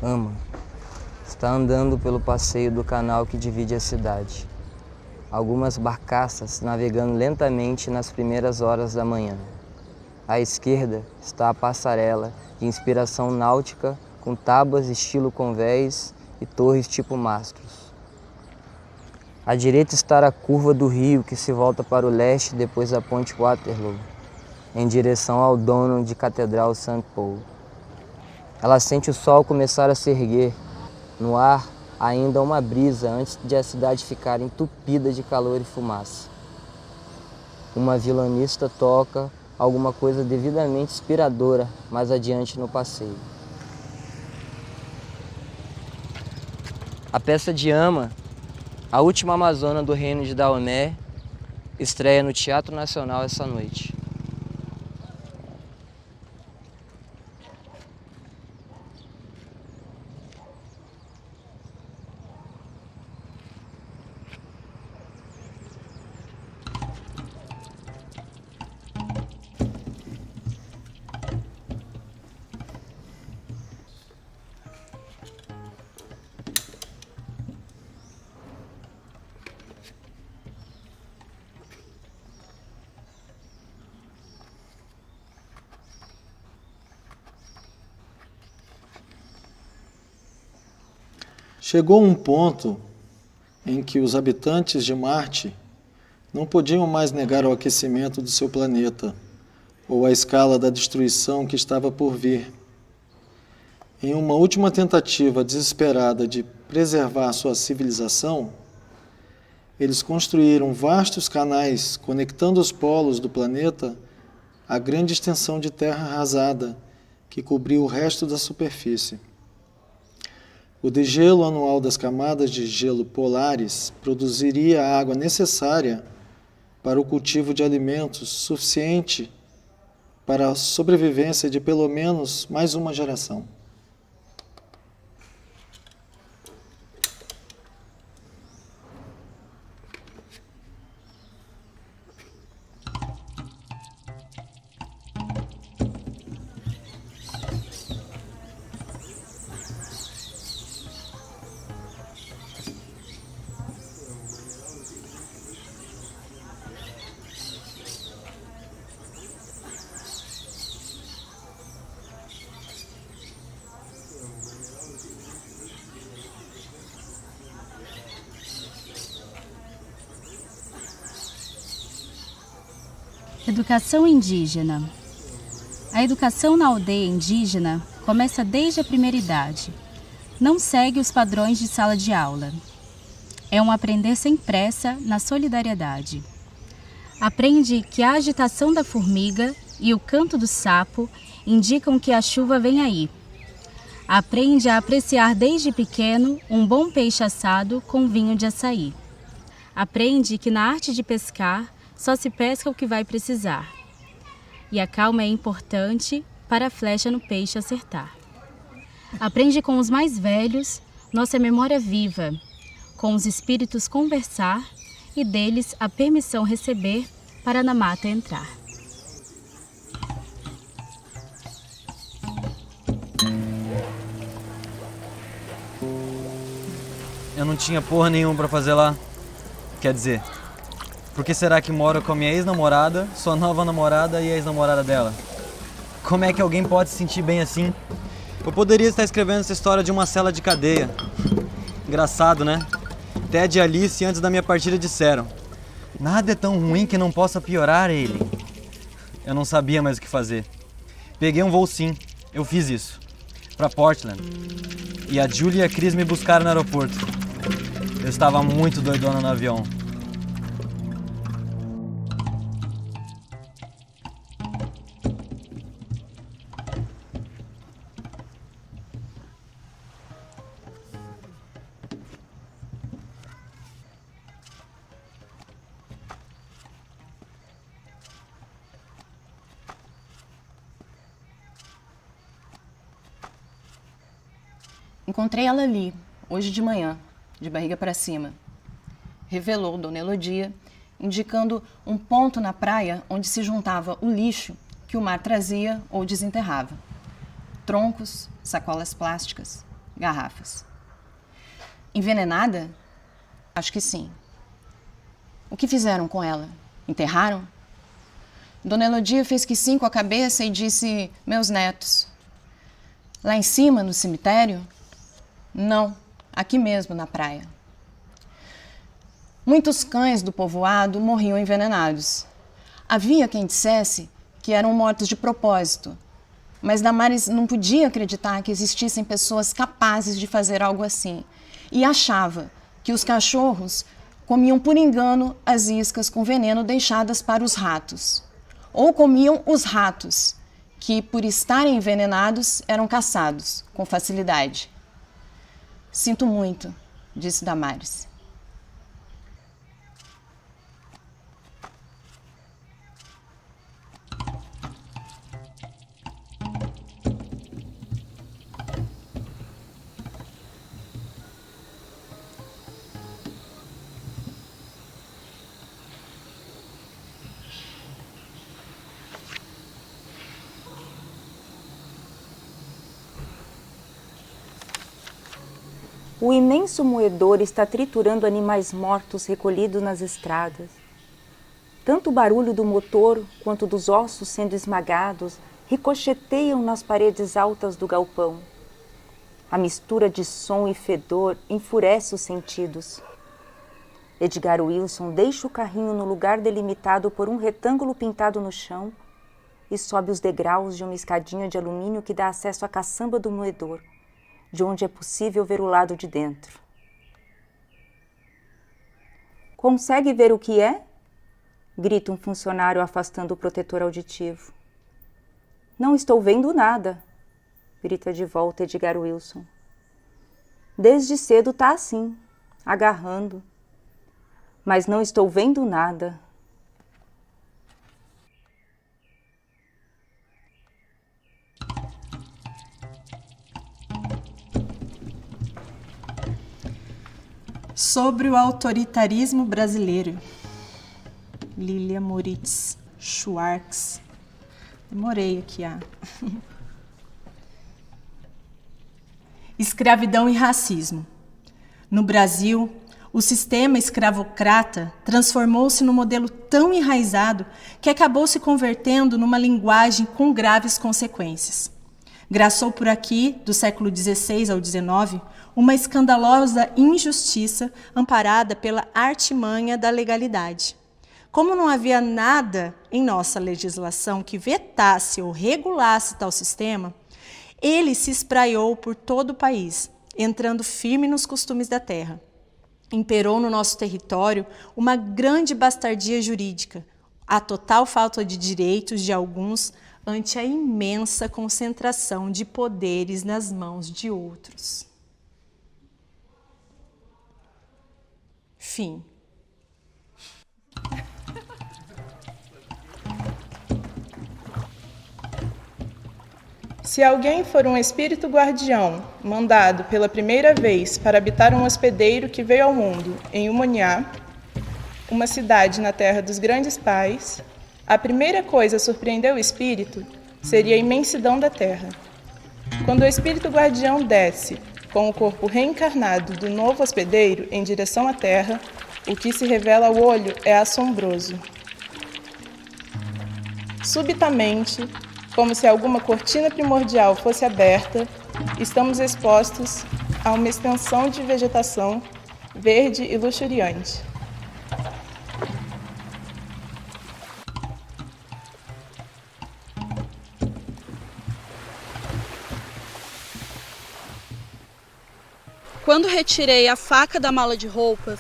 ama. Está andando pelo passeio do canal que divide a cidade. Algumas barcaças navegando lentamente nas primeiras horas da manhã. À esquerda está a passarela de inspiração náutica com tábuas estilo convés e torres tipo mastros. À direita está a curva do rio que se volta para o leste depois da ponte Waterloo, em direção ao dono de Catedral St. Paul. Ela sente o sol começar a se erguer. No ar, ainda uma brisa antes de a cidade ficar entupida de calor e fumaça. Uma violonista toca alguma coisa devidamente inspiradora mais adiante no passeio. A peça de Ama, a última amazona do reino de Daomé, estreia no Teatro Nacional essa noite. Chegou um ponto em que os habitantes de Marte não podiam mais negar o aquecimento do seu planeta ou a escala da destruição que estava por vir. Em uma última tentativa desesperada de preservar sua civilização, eles construíram vastos canais conectando os polos do planeta à grande extensão de terra arrasada que cobriu o resto da superfície. O degelo anual das camadas de gelo polares produziria a água necessária para o cultivo de alimentos suficiente para a sobrevivência de pelo menos mais uma geração. Educação indígena. A educação na aldeia indígena começa desde a primeira idade. Não segue os padrões de sala de aula. É um aprender sem pressa na solidariedade. Aprende que a agitação da formiga e o canto do sapo indicam que a chuva vem aí. Aprende a apreciar desde pequeno um bom peixe assado com vinho de açaí. Aprende que na arte de pescar só se pesca o que vai precisar. E a calma é importante para a flecha no peixe acertar. Aprende com os mais velhos nossa memória viva, com os espíritos conversar e deles a permissão receber para na mata entrar. Eu não tinha porra nenhuma pra fazer lá. Quer dizer, por que será que moro com a minha ex-namorada, sua nova namorada e a ex-namorada dela? Como é que alguém pode se sentir bem assim? Eu poderia estar escrevendo essa história de uma cela de cadeia. Engraçado, né? Ted e Alice, antes da minha partida, disseram: nada é tão ruim que não possa piorar ele. Eu não sabia mais o que fazer. Peguei um voo sim, eu fiz isso. Pra Portland. E a Julie e a Chris me buscaram no aeroporto. Eu estava muito doidona no avião. Encontrei ela ali, hoje de manhã, de barriga para cima. Revelou Dona Elodia, indicando um ponto na praia onde se juntava o lixo que o mar trazia ou desenterrava. Troncos, sacolas plásticas, garrafas. Envenenada? Acho que sim. O que fizeram com ela? Enterraram? Dona Elodia fez que sim com a cabeça e disse, meus netos. Lá em cima, no cemitério? Não, aqui mesmo, na praia. Muitos cães do povoado morriam envenenados. Havia quem dissesse que eram mortos de propósito, mas Damares não podia acreditar que existissem pessoas capazes de fazer algo assim e achava que os cachorros comiam por engano as iscas com veneno deixadas para os ratos, ou comiam os ratos, que por estarem envenenados eram caçados com facilidade. Sinto muito, disse Damares. O imenso moedor está triturando animais mortos recolhidos nas estradas. Tanto o barulho do motor quanto dos ossos sendo esmagados ricocheteiam nas paredes altas do galpão. A mistura de som e fedor enfurece os sentidos. Edgar Wilson deixa o carrinho no lugar delimitado por um retângulo pintado no chão e sobe os degraus de uma escadinha de alumínio que dá acesso à caçamba do moedor, de onde é possível ver o lado de dentro. Consegue ver o que é? Grita um funcionário afastando o protetor auditivo. Não estou vendo nada, grita de volta Edgar Wilson. Desde cedo tá assim, agarrando. Mas não estou vendo nada. Sobre o autoritarismo brasileiro. Lilia Moritz Schwartz. Demorei aqui, Escravidão e racismo. No Brasil, o sistema escravocrata transformou-se num modelo tão enraizado que acabou se convertendo numa linguagem com graves consequências. Graçou por aqui, do século XVI ao XIX, uma escandalosa injustiça amparada pela artimanha da legalidade. Como não havia nada em nossa legislação que vetasse ou regulasse tal sistema, ele se espraiou por todo o país, entrando firme nos costumes da terra. Imperou no nosso território uma grande bastardia jurídica, a total falta de direitos de alguns ante a imensa concentração de poderes nas mãos de outros. Fim. Se alguém for um espírito guardião, mandado pela primeira vez para habitar um hospedeiro que veio ao mundo em Humaniá, uma cidade na terra dos grandes pais, a primeira coisa a surpreender o espírito seria a imensidão da terra. Quando o espírito guardião desce, com o corpo reencarnado do novo hospedeiro em direção à terra, o que se revela ao olho é assombroso. Subitamente, como se alguma cortina primordial fosse aberta, estamos expostos a uma extensão de vegetação verde e luxuriante. Quando retirei a faca da mala de roupas,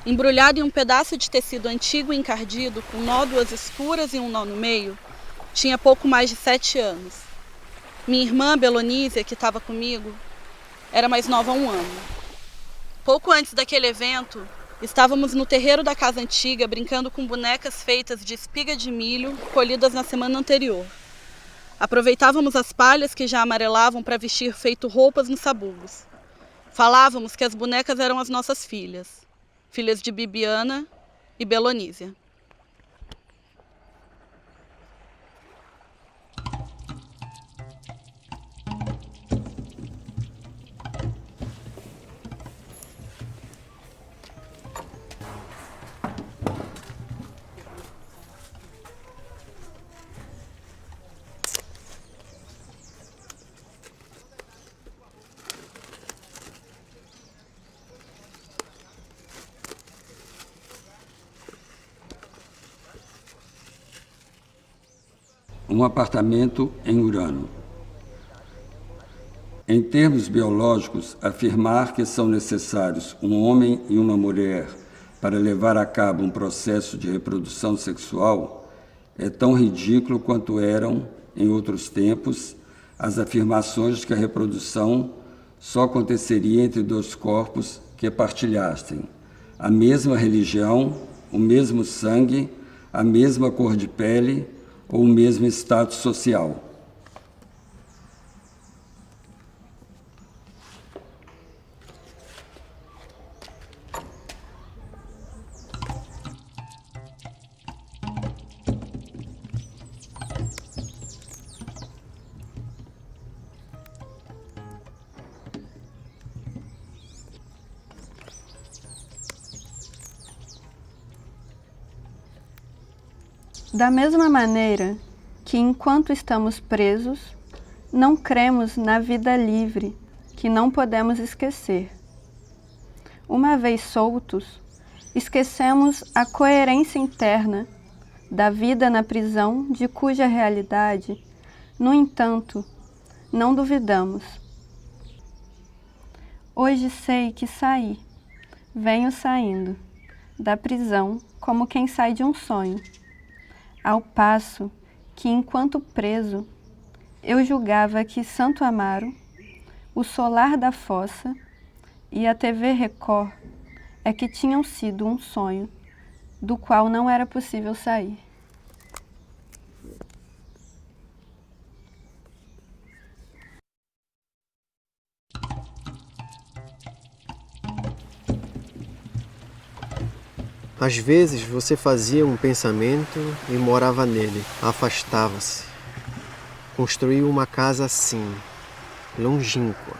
embrulhada em um pedaço de tecido antigo e encardido, com nódoas escuras e um nó no meio, tinha pouco mais de 7 anos. Minha irmã, Belonísia, que estava comigo, era mais nova há 1 ano. Pouco antes daquele evento, estávamos no terreiro da casa antiga brincando com bonecas feitas de espiga de milho colhidas na semana anterior. Aproveitávamos as palhas que já amarelavam para vestir feito roupas nos sabugos. Falávamos que as bonecas eram as nossas filhas, filhas de Bibiana e Belonísia. um apartamento em Urano. Em termos biológicos, afirmar que são necessários um homem e uma mulher para levar a cabo um processo de reprodução sexual é tão ridículo quanto eram, em outros tempos, as afirmações de que a reprodução só aconteceria entre dois corpos que partilhassem a mesma religião, o mesmo sangue, a mesma cor de pele ou o mesmo status social. Da mesma maneira que, enquanto estamos presos, não cremos na vida livre, que não podemos esquecer. Uma vez soltos, esquecemos a coerência interna da vida na prisão, de cuja realidade, no entanto, não duvidamos. Hoje sei que saí, venho saindo da prisão como quem sai de um sonho. Ao passo que, enquanto preso, eu julgava que Santo Amaro, o solar da fossa e a TV Record é que tinham sido um sonho do qual não era possível sair. Às vezes você fazia um pensamento e morava nele, afastava-se. Construiu uma casa assim, longínqua,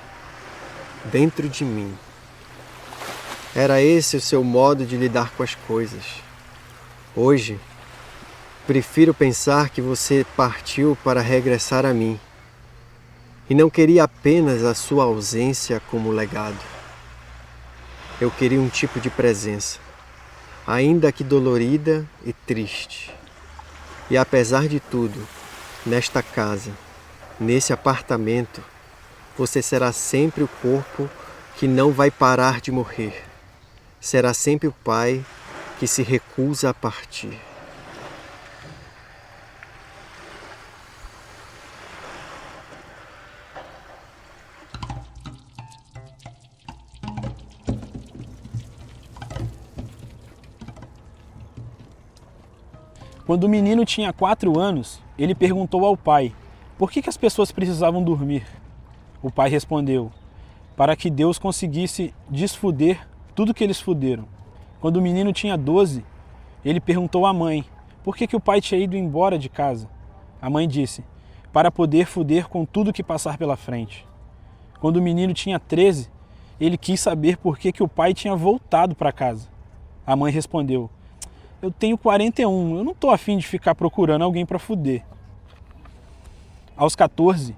dentro de mim. Era esse o seu modo de lidar com as coisas. Hoje, prefiro pensar que você partiu para regressar a mim e não queria apenas a sua ausência como legado. Eu queria um tipo de presença, ainda que dolorida e triste. E apesar de tudo, nesta casa, nesse apartamento, você será sempre o corpo que não vai parar de morrer. Será sempre o pai que se recusa a partir. Quando o menino tinha 4 anos, ele perguntou ao pai por que as pessoas precisavam dormir. O pai respondeu: para que Deus conseguisse desfuder tudo que eles fuderam. Quando o menino tinha 12, ele perguntou à mãe por que o pai tinha ido embora de casa. A mãe disse: para poder fuder com tudo que passar pela frente. Quando o menino tinha 13, ele quis saber por que o pai tinha voltado para casa. A mãe respondeu: eu tenho 41, eu não estou afim de ficar procurando alguém para fuder. Aos 14,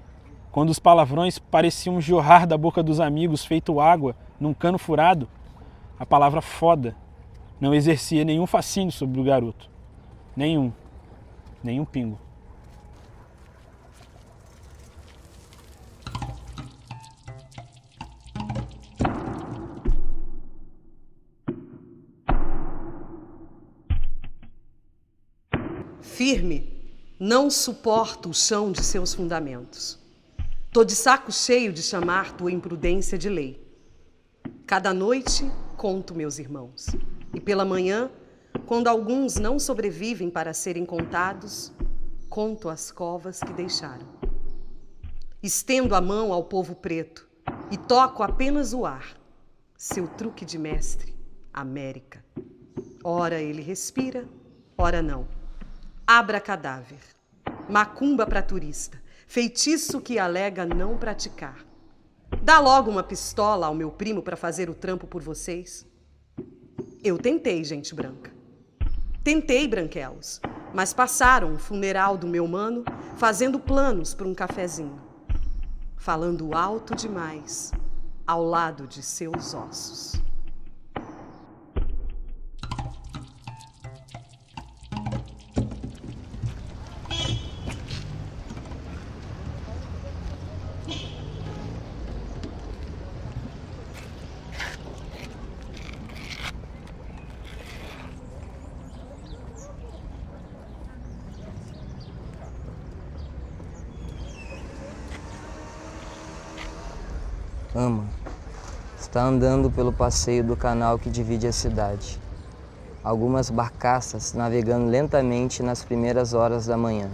quando os palavrões pareciam jorrar da boca dos amigos feito água num cano furado, a palavra foda não exercia nenhum fascínio sobre o garoto. Nenhum pingo. Firme, não suporto o chão de seus fundamentos. Tô de saco cheio de chamar tua imprudência de lei. Cada noite conto meus irmãos, e pela manhã, quando alguns não sobrevivem para serem contados, conto as covas que deixaram. Estendo a mão ao povo preto e toco apenas o ar, seu truque de mestre, América. Ora ele respira, ora não. Abra cadáver, macumba para turista, feitiço que alega não praticar. Dá logo uma pistola ao meu primo para fazer o trampo por vocês. Eu tentei, gente branca. Tentei, branquelos, mas passaram o funeral do meu mano fazendo planos para um cafezinho, falando alto demais ao lado de seus ossos. Ama. Está andando pelo passeio do canal que divide a cidade. Algumas barcaças navegando lentamente nas primeiras horas da manhã.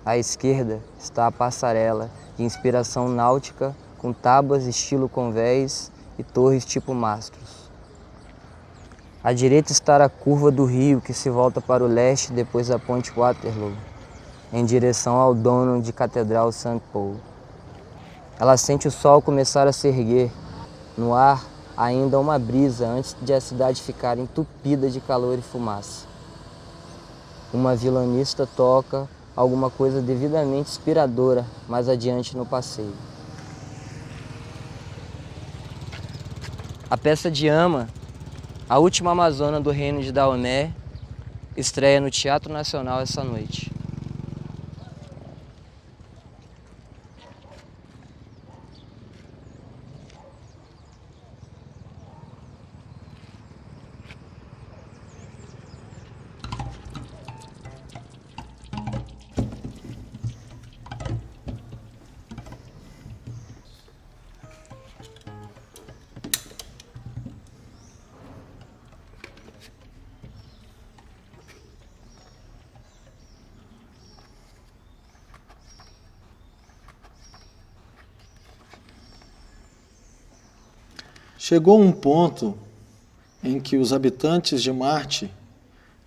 À esquerda está a passarela de inspiração náutica com tábuas estilo convés e torres tipo mastros. À direita está a curva do rio que se volta para o leste depois da ponte Waterloo, em direção ao dono de Catedral St. Paul. Ela sente o sol começar a se erguer. No ar, ainda uma brisa antes de a cidade ficar entupida de calor e fumaça. Uma violonista toca alguma coisa devidamente inspiradora mais adiante no passeio. A peça de Ama, a última amazona do reino de Daomé, estreia no Teatro Nacional essa noite. Chegou um ponto em que os habitantes de Marte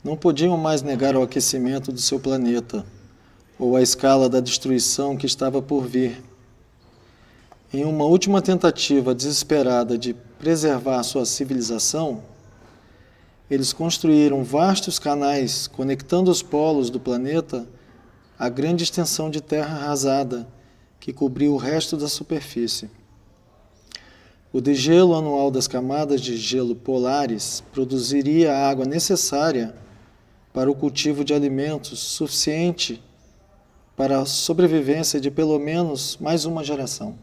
não podiam mais negar o aquecimento do seu planeta ou a escala da destruição que estava por vir. Em uma última tentativa desesperada de preservar sua civilização, eles construíram vastos canais conectando os polos do planeta à grande extensão de terra arrasada que cobriu o resto da superfície. O degelo anual das camadas de gelo polares produziria a água necessária para o cultivo de alimentos suficiente para a sobrevivência de pelo menos mais uma geração.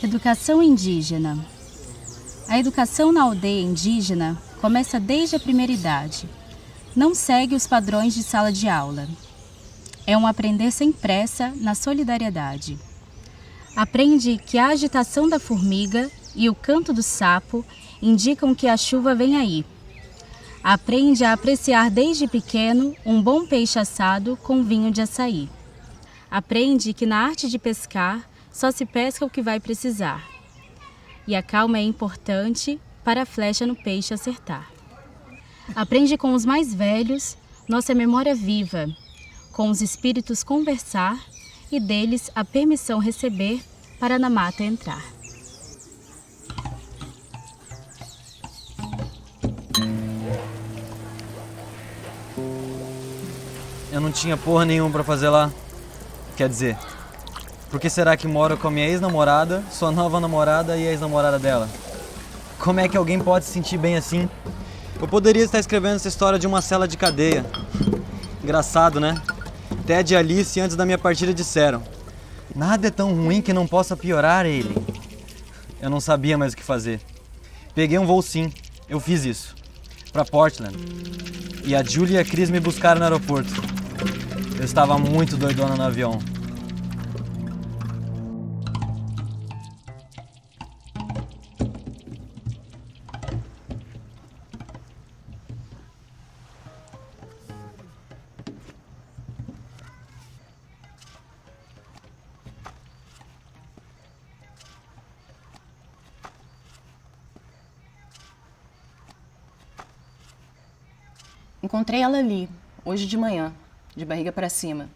Educação indígena. A educação na aldeia indígena começa desde a primeira idade. Não segue os padrões de sala de aula. É um aprender sem pressa na solidariedade. Aprende que a agitação da formiga e o canto do sapo indicam que a chuva vem aí. Aprende a apreciar desde pequeno um bom peixe assado com vinho de açaí. Aprende que na arte de pescar só se pesca o que vai precisar. E a calma é importante para a flecha no peixe acertar. Aprende com os mais velhos nossa memória viva, com os espíritos conversar e deles a permissão receber para na mata entrar. Eu não tinha porra nenhuma pra fazer lá. Quer dizer, por que será que moro com a minha ex-namorada, sua nova namorada e a ex-namorada dela? Como é que alguém pode se sentir bem assim? Eu poderia estar escrevendo essa história de uma cela de cadeia. Engraçado, né? Ted e Alice, antes da minha partida, disseram: nada é tão ruim que não possa piorar ele. Eu não sabia mais o que fazer. Peguei um voo sim, eu fiz isso. Pra Portland. E a Julie e a Cris me buscaram no aeroporto. Eu estava muito doidona no avião. Encontrei ela ali, hoje de manhã, de barriga para cima.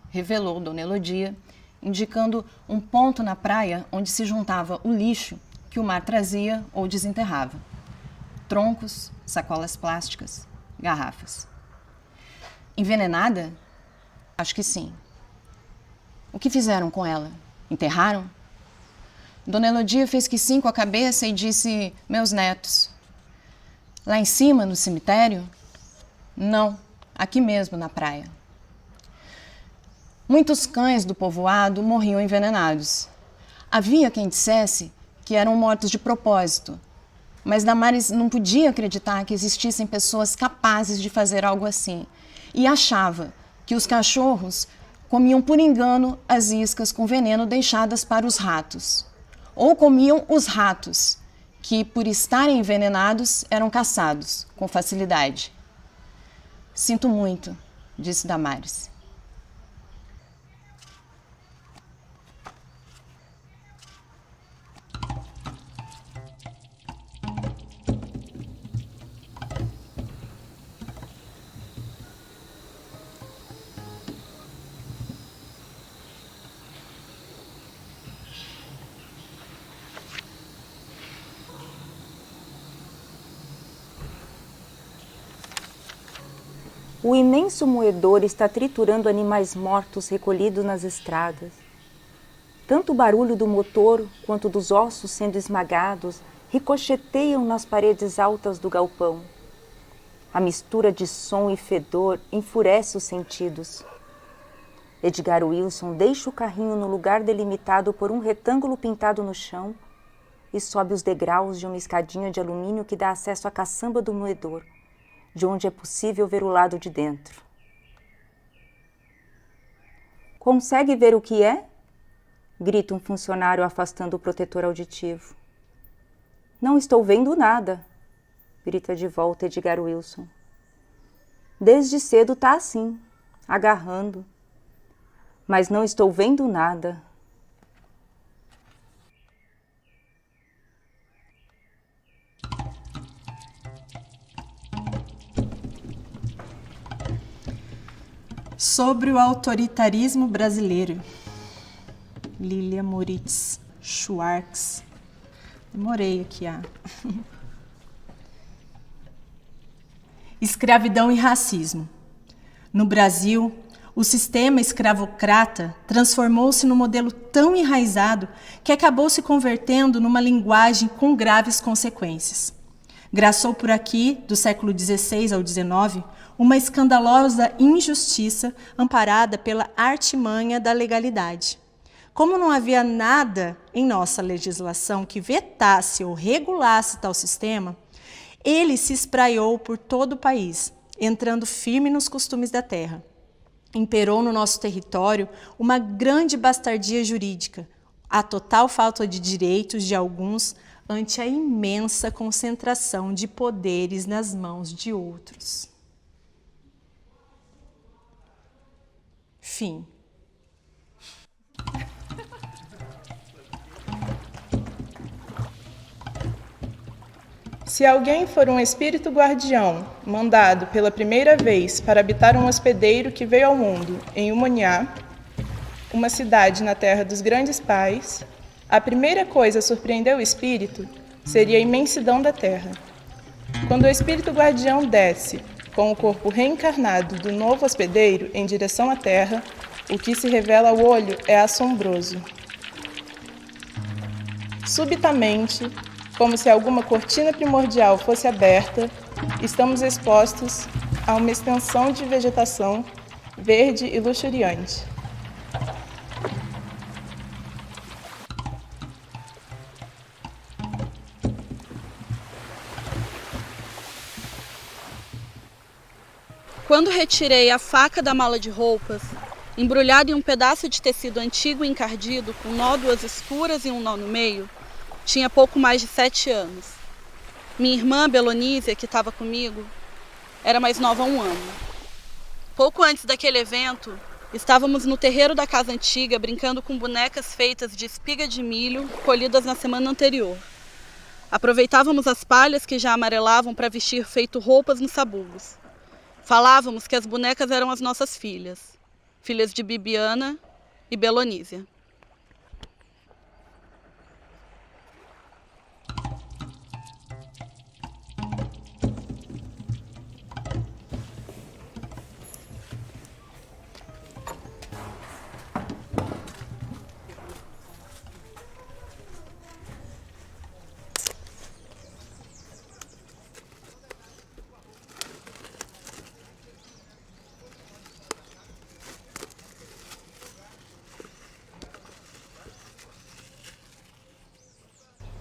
Revelou Dona Elodia, indicando um ponto na praia onde se juntava o lixo que o mar trazia ou desenterrava. Troncos, sacolas plásticas, garrafas. Envenenada? Acho que sim. O que fizeram com ela? Enterraram? Dona Elodia fez que sim com a cabeça e disse: meus netos. Lá em cima, no cemitério? Não, aqui mesmo, na praia. Muitos cães do povoado morriam envenenados. Havia quem dissesse que eram mortos de propósito, mas Damares não podia acreditar que existissem pessoas capazes de fazer algo assim e achava que os cachorros comiam por engano as iscas com veneno deixadas para os ratos, ou comiam os ratos, que por estarem envenenados eram caçados com facilidade. Sinto muito, disse Damares. O imenso moedor está triturando animais mortos recolhidos nas estradas. Tanto o barulho do motor quanto dos ossos sendo esmagados ricocheteiam nas paredes altas do galpão. A mistura de som e fedor enfurece os sentidos. Edgar Wilson deixa o carrinho no lugar delimitado por um retângulo pintado no chão e sobe os degraus de uma escadinha de alumínio que dá acesso à caçamba do moedor, de onde é possível ver o lado de dentro. Consegue ver o que é? Grita um funcionário afastando o protetor auditivo. Não estou vendo nada, grita de volta Edgar Wilson. Desde cedo tá assim, agarrando. Mas não estou vendo nada. Sobre o autoritarismo brasileiro. Lilia Moritz Schwartz. Demorei aqui, Escravidão e racismo. No Brasil, o sistema escravocrata transformou-se num modelo tão enraizado que acabou se convertendo numa linguagem com graves consequências. Graçou por aqui, do século XVI ao XIX, uma escandalosa injustiça amparada pela artimanha da legalidade. Como não havia nada em nossa legislação que vetasse ou regulasse tal sistema, ele se espraiou por todo o país, entrando firme nos costumes da terra. Imperou no nosso território uma grande bastardia jurídica, a total falta de direitos de alguns ante a imensa concentração de poderes nas mãos de outros. Fim. Se alguém for um espírito guardião, mandado pela primeira vez para habitar um hospedeiro que veio ao mundo em Umoniá, uma cidade na terra dos grandes pais, a primeira coisa a surpreender o espírito seria a imensidão da terra. Quando o espírito guardião desce, com o corpo reencarnado do novo hospedeiro em direção à terra, o que se revela ao olho é assombroso. Subitamente, como se alguma cortina primordial fosse aberta, estamos expostos a uma extensão de vegetação verde e luxuriante. Quando retirei a faca da mala de roupas, embrulhada em um pedaço de tecido antigo e encardido, com nódoas escuras e um nó no meio, tinha pouco mais de 7 anos. Minha irmã, Belonísia, que estava comigo, era mais nova há 1 ano. Pouco antes daquele evento, estávamos no terreiro da casa antiga, brincando com bonecas feitas de espiga de milho, colhidas na semana anterior. Aproveitávamos as palhas que já amarelavam para vestir feito roupas nos sabugos. Falávamos que as bonecas eram as nossas filhas, filhas de Bibiana e Belonísia.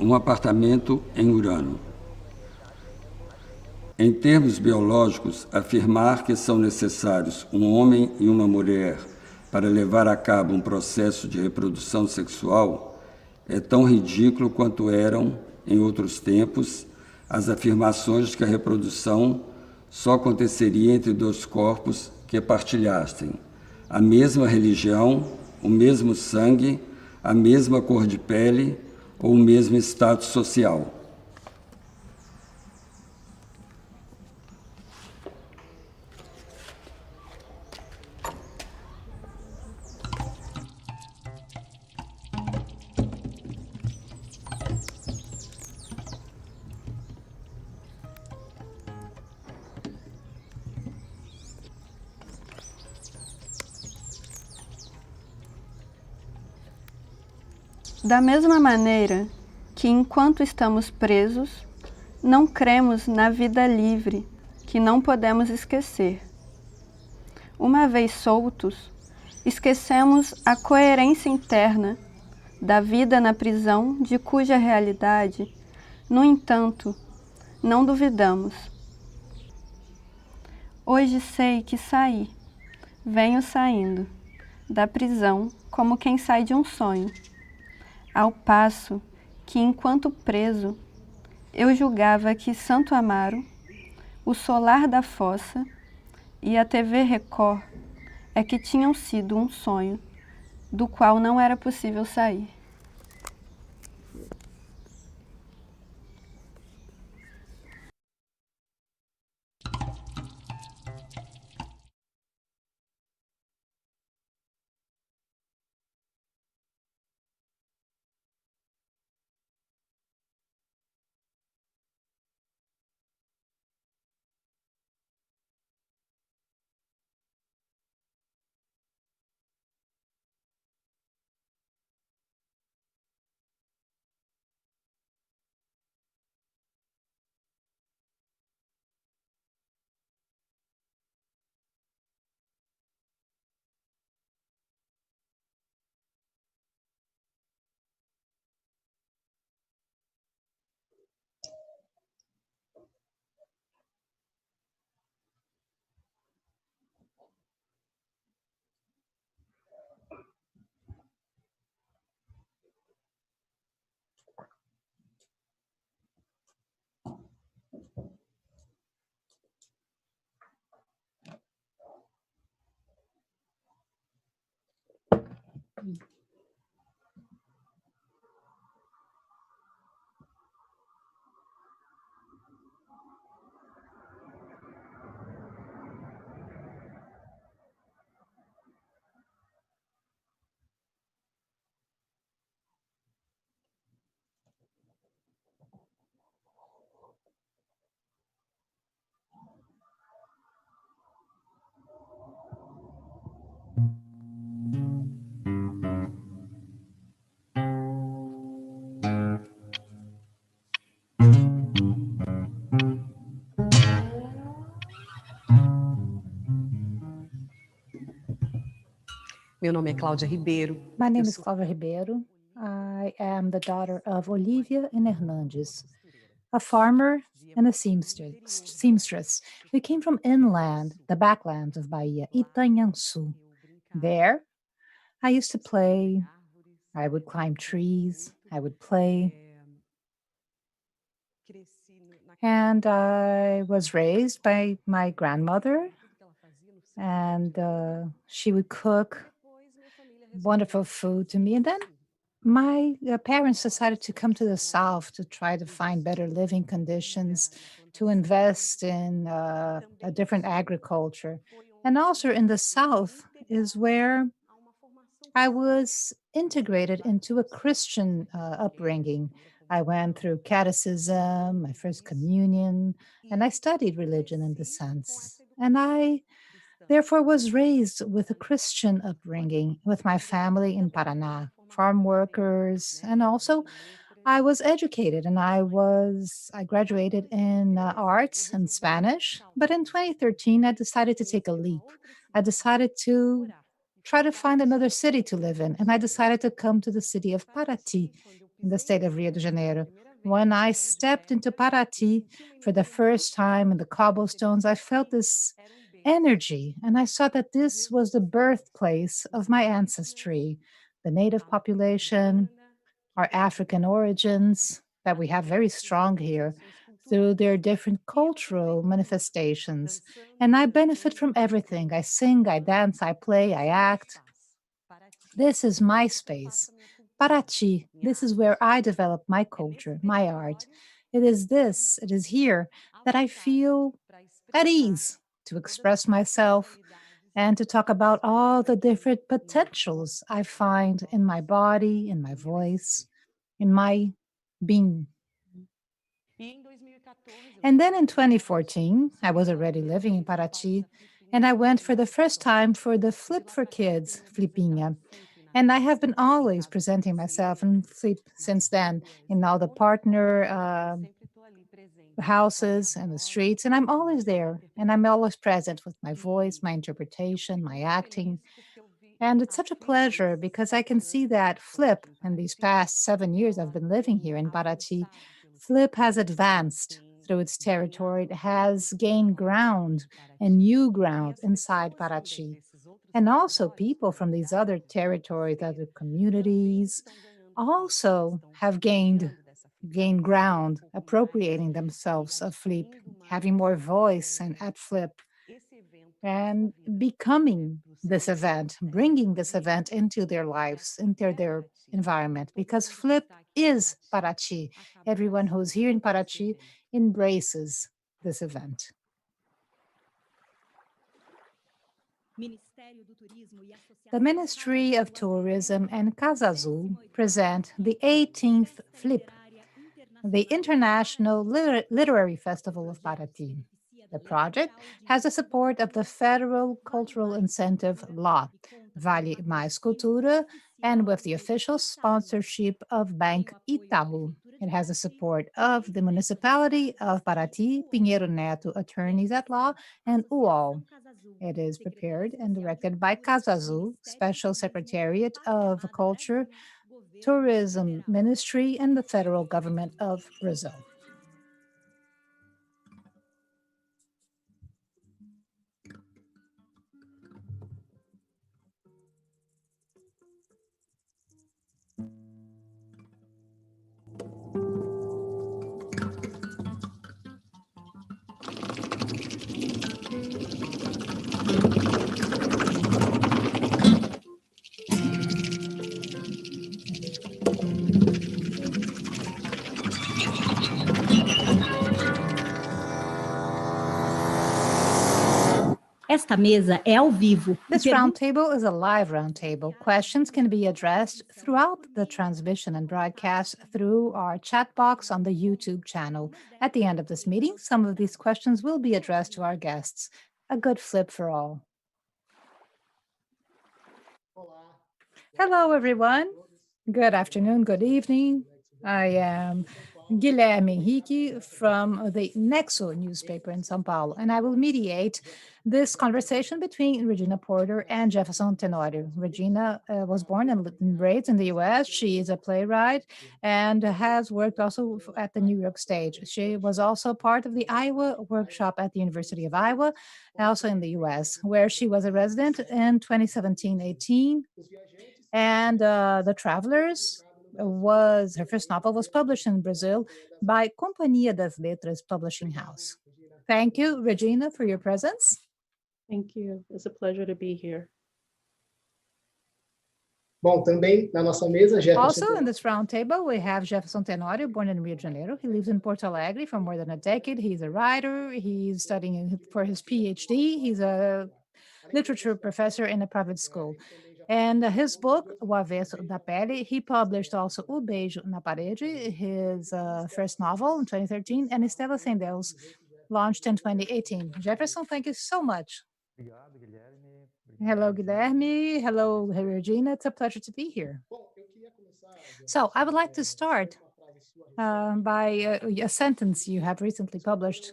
um apartamento em Urano. Em termos biológicos, afirmar que são necessários um homem e uma mulher para levar a cabo um processo de reprodução sexual é tão ridículo quanto eram, em outros tempos, as afirmações de que a reprodução só aconteceria entre dois corpos que partilhassem a mesma religião, o mesmo sangue, a mesma cor de pele ou o mesmo status social. Da mesma maneira que, enquanto estamos presos, não cremos na vida livre, que não podemos esquecer. Uma vez soltos, esquecemos a coerência interna da vida na prisão, de cuja realidade, no entanto, não duvidamos. Hoje sei que saí, venho saindo da prisão como quem sai de um sonho. Ao passo que, enquanto preso, eu julgava que Santo Amaro, o solar da fossa e a TV Record é que tinham sido um sonho do qual não era possível sair. Meu nome é Cláudia Ribeiro. My name is Cláudia Ribeiro. I am the daughter of Olivia and Hernandes, a farmer and a seamstress. We came from inland, the backlands of Bahia, Itanhaçu. There, I used to play. I would climb trees. I would play. And I was raised by my grandmother, and she would cook wonderful food to me. And then my parents decided to come to the South to try to find better living conditions, to invest in a different agriculture. And also in the South is where I was integrated into a Christian upbringing. I went through catechism, my first communion, and I studied religion in the sense. And I therefore was raised with a Christian upbringing with my family in Paraná, farm workers, and also I was educated and I graduated in arts and Spanish. But in 2013, I decided to take a leap. I decided to try to find another city to live in, and I decided to come to the city of Paraty in the state of Rio de Janeiro. When I stepped into Paraty for the first time in the cobblestones, I felt this energy, and I saw that this was the birthplace of my ancestry, the native population, our African origins that we have very strong here through their different cultural manifestations. And I benefit from everything. I sing, I dance, I play, I act. This is my space. Paraty, this is where I develop my culture, my art. It is here that I feel at ease to express myself and to talk about all the different potentials I find in my body, in my voice, in my being. And then in 2014, I was already living in Paraty, and I went for the first time for the Flip for Kids, Flipinha. And I have been always presenting myself in Flip since then in all the partner houses and the streets, and I'm always there, and I'm always present with my voice, my interpretation, my acting. And it's such a pleasure because I can see that Flip, in these past 7 years I've been living here in Paraty, Flip has advanced through its territory. It has gained ground and new ground inside Paraty. And also people from these other territories, other communities, also have gained ground, appropriating themselves of Flip, having more voice and at Flip, and becoming this event, bringing this event into their lives, into their environment, because Flip is Paraty. Everyone who's here in Paraty embraces this event. The Ministry of Tourism and Casa Azul present the 18th Flip, the International Literary Festival of Paraty. The project has the support of the Federal Cultural Incentive Law, Vale Mais Cultura, and with the official sponsorship of Banco Itaú. It has the support of the Municipality of Paraty, Pinheiro Neto Attorneys at Law, and UOL. It is prepared and directed by Casa Azul, Special Secretariat of Culture, Tourism Ministry, and the Federal Government of Brazil. Esta mesa é ao vivo. This roundtable is a live roundtable. Questions can be addressed throughout the transmission and broadcast through our chat box on the YouTube channel. At the end of this meeting, some of these questions will be addressed to our guests. A good flip for all. Hello, everyone. Good afternoon, good evening. I am Guilherme Henrique from the Nexo newspaper in São Paulo, and I will mediate this conversation between Regina Porter and Jeferson Tenório. Regina was born and raised in the US. She is a playwright and has worked also at the New York stage. She was also part of the Iowa workshop at the University of Iowa, also in the US, where she was a resident in 2017-18. And The Travelers was her first novel was published in Brazil by Companhia das Letras Publishing House. Thank you, Regina, for your presence. Thank you. It's a pleasure to be here. Bom, também na nossa mesa, Jeferson. Also in this roundtable, we have Jeferson Tenório, born in Rio de Janeiro. He lives in Porto Alegre for more than a decade. He's a writer. He's studying for his PhD. He's a literature professor in a private school. And his book, O Avesso da Pele, he published also O Beijo na Parede, his first novel in 2013, and Estela Sem Deus, launched in 2018. Jeferson, thank you so much. Hello, Guilherme. Hello, Regina. It's a pleasure to be here. So I would like to start by a sentence you have recently published,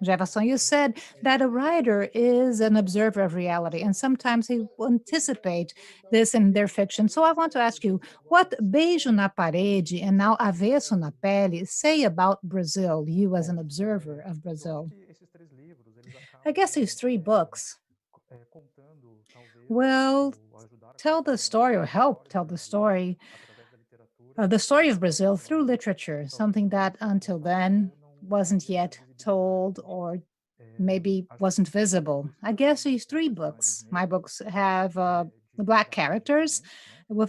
Jefferson. You said that a writer is an observer of reality, and sometimes he will anticipate this in their fiction. So I want to ask you, what Beijo na Parede and now Avesso na Pele say about Brazil, you as an observer of Brazil? I guess these three books will tell the story or help tell the story of Brazil through literature, something that until then wasn't yet told or maybe wasn't visible. I guess these three books, my books, have Black characters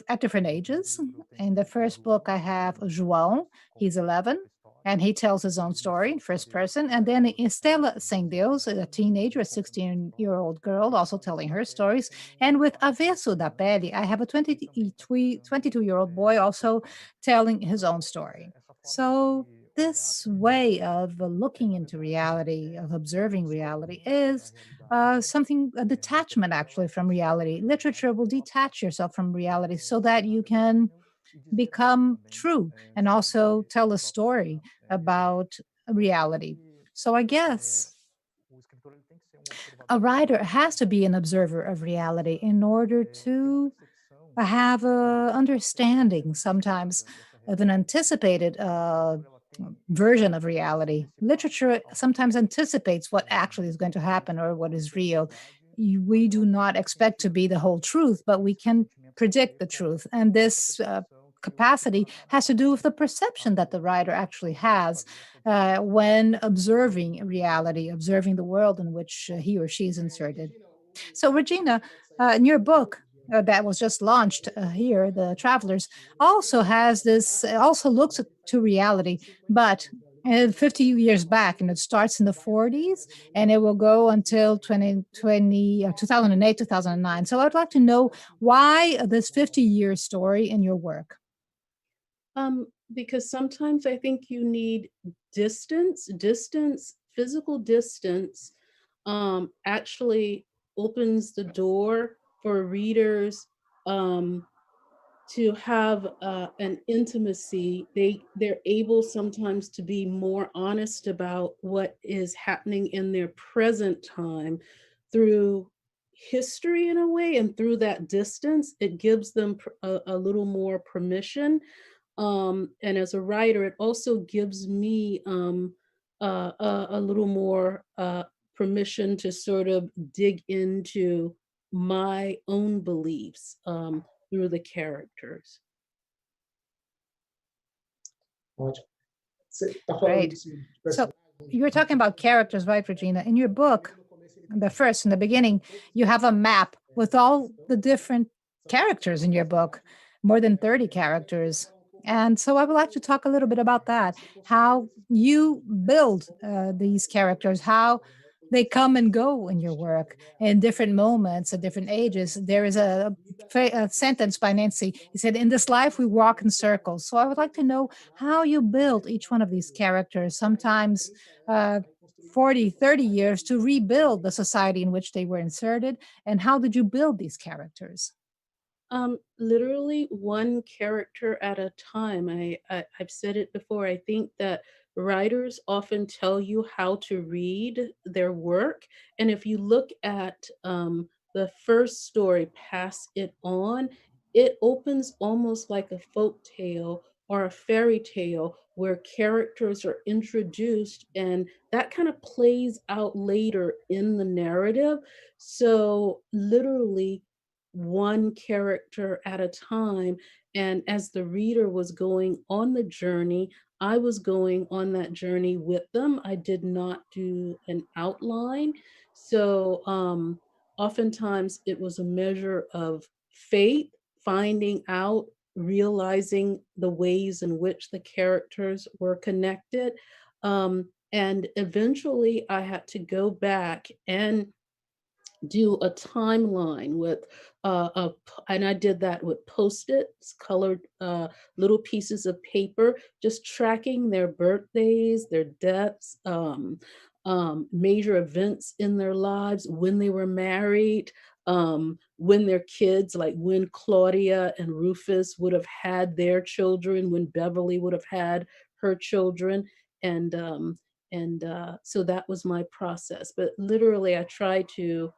at different ages. In the first book, I have João, he's 11, and he tells his own story in first person. And then Estela Sem Deus, a teenager, a 16-year-old girl, also telling her stories. And with Avesso da Pele, I have a 22-year-old boy also telling his own story. So this way of looking into reality, of observing reality, is something, a detachment actually from reality. Literature will detach yourself from reality so that you can become true and also tell a story about reality. So I guess a writer has to be an observer of reality in order to have a understanding sometimes of an anticipated version of reality. Literature sometimes anticipates what actually is going to happen or what is real. We do not expect to be the whole truth, but we can predict the truth. And this capacity has to do with the perception that the writer actually has when observing reality, observing the world in which he or she is inserted. So, Regina, in your book that was just launched here, The Travelers, also has this, also looks to reality, but 50 years back, and it starts in the 40s, and it will go until 2020, 2008, 2009. So I'd like to know why this 50-year story in your work. Because sometimes I think you need distance, physical distance, actually opens the door for readers to have an intimacy. They're able sometimes to be more honest about what is happening in their present time through history in a way, and through that distance, it gives them a little more permission. And as a writer, it also gives me a little more permission to sort of dig into my own beliefs through the characters. Great. So you were talking about characters, right, Regina? In your book, in the beginning, you have a map with all the different characters in your book, more than 30 characters. And so I would like to talk a little bit about that, how you build these characters, how they come and go in your work in different moments at different ages. There is a sentence by Nancy. He said, "In this life, we walk in circles." So I would like to know how you build each one of these characters, sometimes 40, 30 years to rebuild the society in which they were inserted. And how did you build these characters? Literally one character at a time. I've said it before. I think that writers often tell you how to read their work. And if you look at the first story, Pass It On, it opens almost like a folk tale or a fairy tale where characters are introduced, and that kind of plays out later in the narrative. So literally one character at a time. And as the reader was going on the journey, I was going on that journey with them. I did not do an outline. So oftentimes it was a measure of faith, finding out, realizing the ways in which the characters were connected. And eventually I had to go back and do a timeline with and I did that with Post-its, colored little pieces of paper, just tracking their birthdays, their deaths, major events in their lives, when they were married, when their kids, like when Claudia and Rufus would have had their children, when Beverly would have had her children, and so that was my process. But literally, I try to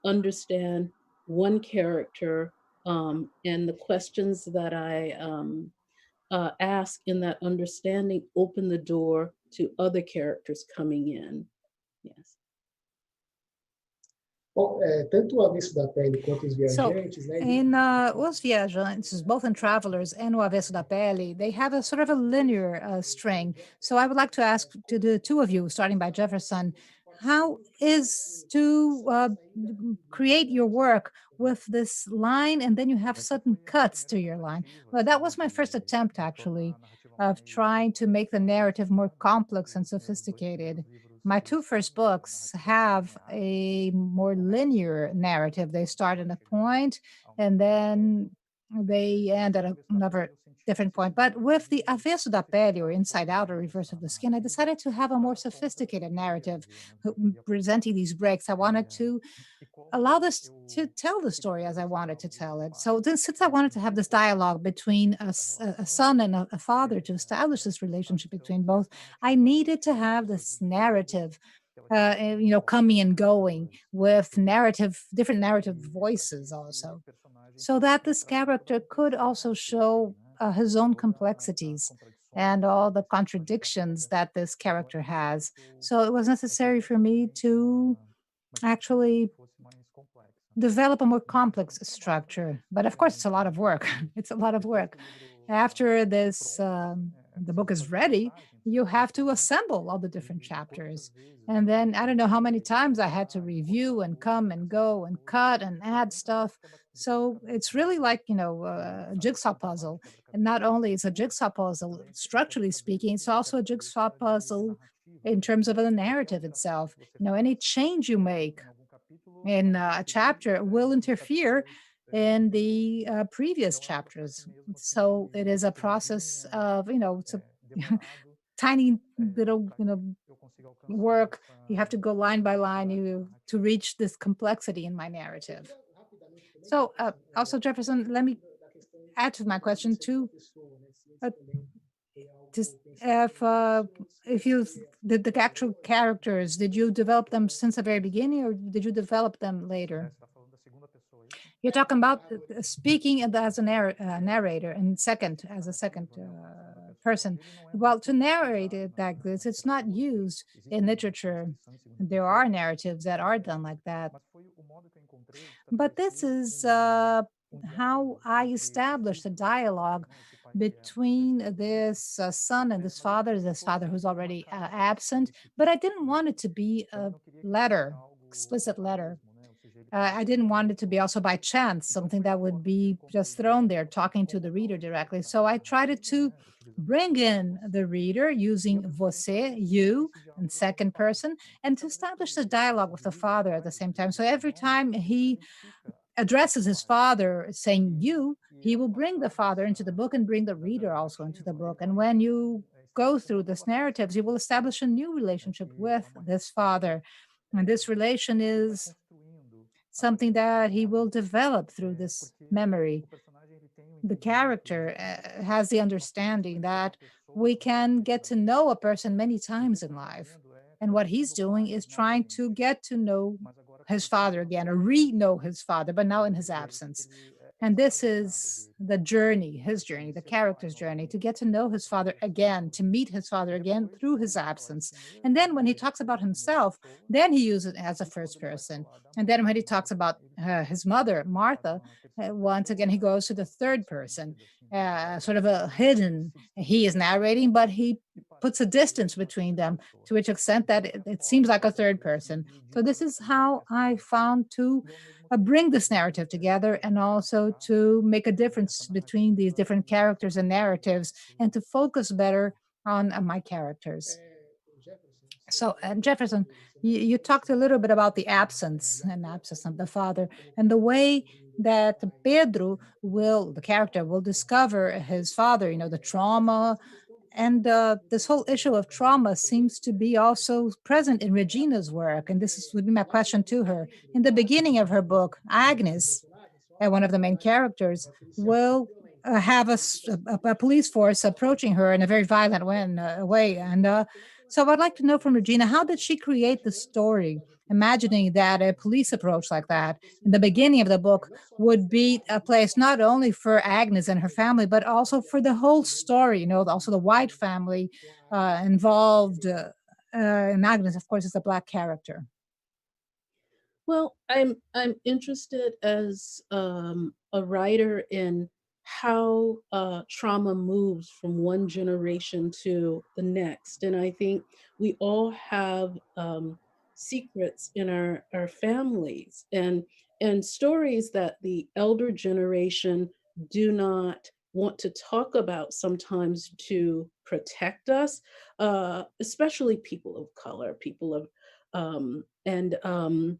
understand one character, and the questions that I ask in that understanding open the door to other characters coming in. Yes. Bom, tanto o Avesso da Pele quanto os So, Viajantes, né? in Os Viajantes, both in Travelers and O Avesso da Pele, they have a sort of a linear string. So I would like to ask to the two of you, starting by Jefferson, how is to create your work with this line and then you have sudden cuts to your line? Well, that was my first attempt, actually, of trying to make the narrative more complex and sophisticated. My two first books have a more linear narrative. They start at a point and then they end at another different point. But with the Avesso da Pele, or Inside Out, or Reverse of the Skin, I decided to have a more sophisticated narrative presenting these breaks. I wanted to allow this to tell the story as I wanted to tell it. So then, since I wanted to have this dialogue between a son and a father to establish this relationship between both, I needed to have this narrative, coming and going with different narrative voices also, so that this character could also show his own complexities and all the contradictions that this character has. So it was necessary for me to actually develop a more complex structure. But of course, it's a lot of work. It's a lot of work. After the book is ready, you have to assemble all the different chapters. And then I don't know how many times I had to review and come and go and cut and add stuff. So it's really like, a jigsaw puzzle. And not only is a jigsaw puzzle, structurally speaking, it's also a jigsaw puzzle in terms of the narrative itself. Any change you make in a chapter will interfere in the previous chapters. So it is a process of, it's a tiny little, work. You have to go line by line to reach this complexity in my narrative. So also, Jefferson, let me add to my question too. Just if you the actual characters, did you develop them since the very beginning, or did you develop them later? You're talking about speaking as a narrator and second as a second person. Well, to narrate it like this, it's not used in literature. There are narratives that are done like that, but this is how I established a dialogue between this son and this father who's already absent. But I didn't want it to be a letter, explicit letter. I didn't want it to be also by chance, something that would be just thrown there, talking to the reader directly. So I tried to bring in the reader using você, you, in second person, and to establish the dialogue with the father at the same time. So every time he addresses his father saying you, he will bring the father into the book and bring the reader also into the book. And when you go through this narratives, you will establish a new relationship with this father. And this relation is something that he will develop through this memory. The character has the understanding that we can get to know a person many times in life. And what he's doing is trying to get to know his father again, or re-know his father, but now in his absence. And this is the journey, his journey, the character's journey, to get to know his father again, to meet his father again through his absence. And then when he talks about himself, then he uses it as a first person. And then when he talks about his mother, Martha, once again, he goes to the third person, sort of a hidden, he is narrating, but he puts a distance between them to which extent that it seems like a third person. So this is how I found to bring this narrative together, and also to make a difference between these different characters and narratives, and to focus better on my characters. So, Jefferson, you talked a little bit about the absence of the father, and the way that Pedro the character will discover his father, the trauma And this whole issue of trauma seems to be also present in Regina's work. And would be my question to her. In the beginning of her book, Agnes, one of the main characters, will have a police force approaching her in a very violent way. And so I'd like to know from Regina, how did she create the story, imagining that a police approach like that in the beginning of the book would be a place not only for Agnes and her family, but also for the whole story, also the white family involved. And Agnes, of course, is a Black character. Well, I'm interested as a writer in how trauma moves from one generation to the next, and I think we all have secrets in our families and stories that the elder generation do not want to talk about sometimes to protect us, especially people of color, people of um, and um,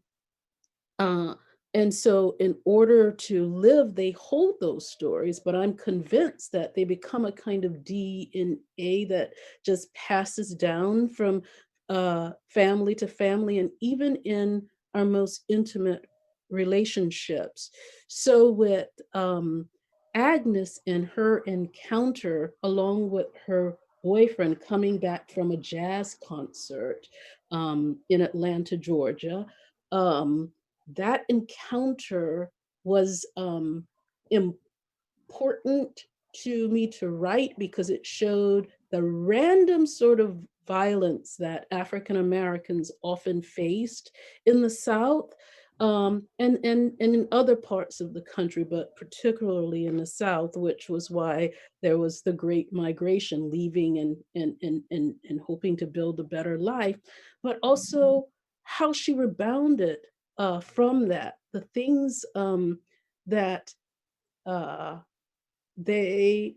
uh, and so, in order to live, they hold those stories, but I'm convinced that they become a kind of DNA that just passes down from family to family, and even in our most intimate relationships. So, with Agnes and her encounter, along with her boyfriend coming back from a jazz concert in Atlanta, Georgia. That encounter was important to me to write because it showed the random sort of violence that African Americans often faced in the South, and in other parts of the country, but particularly in the South, which was why there was the Great Migration, leaving and hoping to build a better life, but also how she rebounded from that. The things that uh, they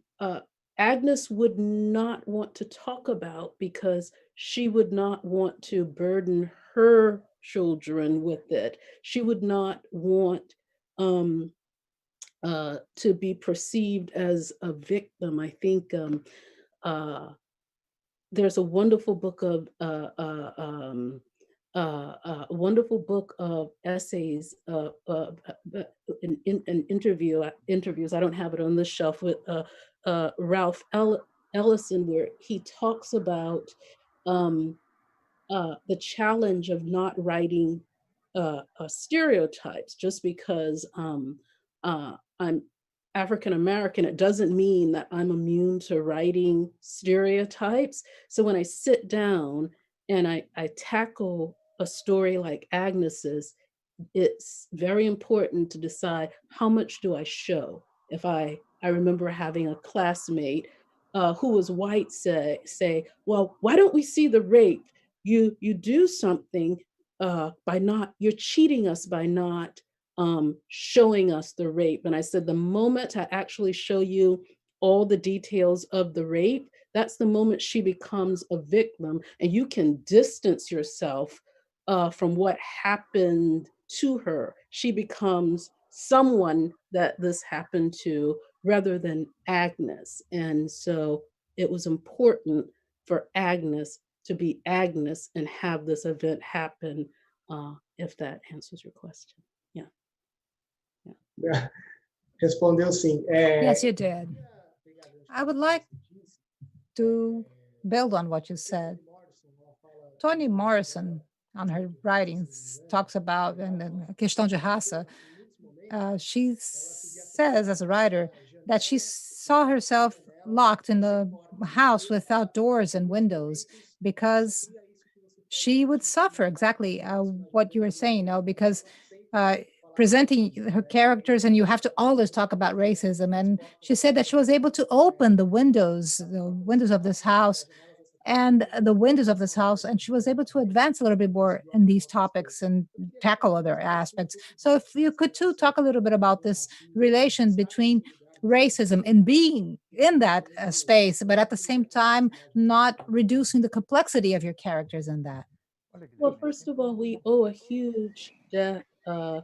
Agnes would not want to talk about because she would not want to burden her children with it. She would not want to be perceived as a victim. I think there's a wonderful book of a wonderful book of essays, in interviews. I don't have it on this shelf with Ralph Ellison, where he talks about the challenge of not writing stereotypes. Just because I'm African American, it doesn't mean that I'm immune to writing stereotypes. So when I sit down and I tackle a story like Agnes's, it's very important to decide how much do I show. If I remember having a classmate who was white say, well, why don't we see the rape? You do something by not, you're cheating us by not showing us the rape. And I said, the moment I actually show you all the details of the rape, that's the moment she becomes a victim, and you can distance yourself from what happened to her. She becomes someone that this happened to rather than Agnes. And so it was important for Agnes to be Agnes and have this event happen, if that answers your question. Yeah. Respondeu sim. Yes, you did. I would like to build on what you said. Toni Morrison, on her writings, talks about and a questão de raça. She says, as a writer, that she saw herself locked in the house without doors and windows because she would suffer exactly what you were saying, because presenting her characters and you have to always talk about racism. And she said that she was able to open the windows of this house and she was able to advance a little bit more in these topics and tackle other aspects. So if you could too talk a little bit about this relation between racism and being in that space, but at the same time not reducing the complexity of your characters in that. Well, first of all, we owe a huge debt to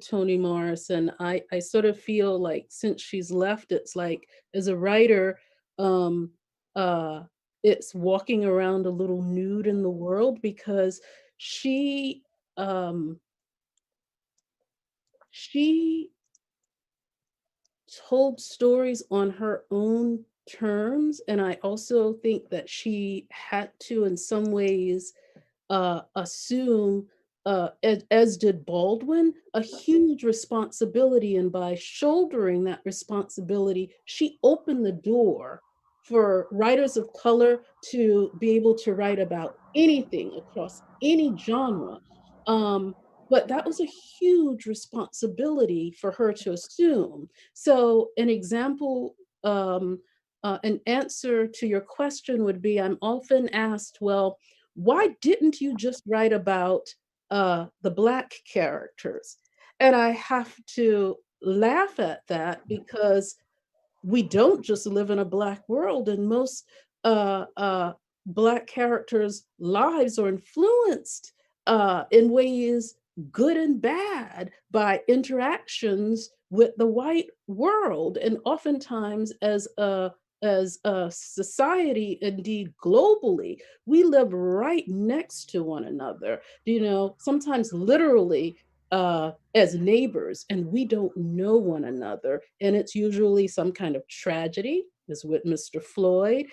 Toni Morrison. I sort of feel like since she's left, it's like as a writer, uh, it's walking around a little nude in the world because she um, she told stories on her own terms, and I also think that she had to, in some ways, assume, as did Baldwin, a huge responsibility. And by shouldering that responsibility, she opened the door for writers of color to be able to write about anything across any genre. Um, but that was a huge responsibility for her to assume. So, an answer to your question would be, I'm often asked, well, why didn't you just write about the Black characters? And I have to laugh at that because we don't just live in a Black world, and most Black characters' lives are influenced in ways good and bad by interactions with the white world. And oftentimes, as a society, indeed globally, we live right next to one another, sometimes literally as neighbors, and we don't know one another. And it's usually some kind of tragedy, as with Mr. Floyd,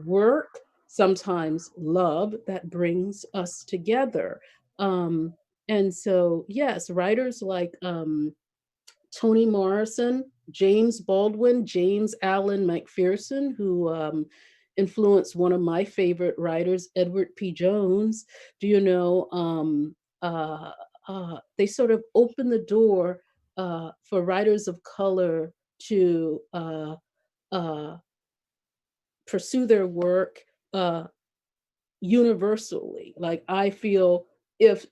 work, sometimes love that brings us together. Um, and so, yes, writers like Toni Morrison, James Baldwin, James Allen McPherson, who influenced one of my favorite writers, Edward P. Jones. Do you know? They sort of opened the door for writers of color to uh, pursue their work universally. Like, I feel if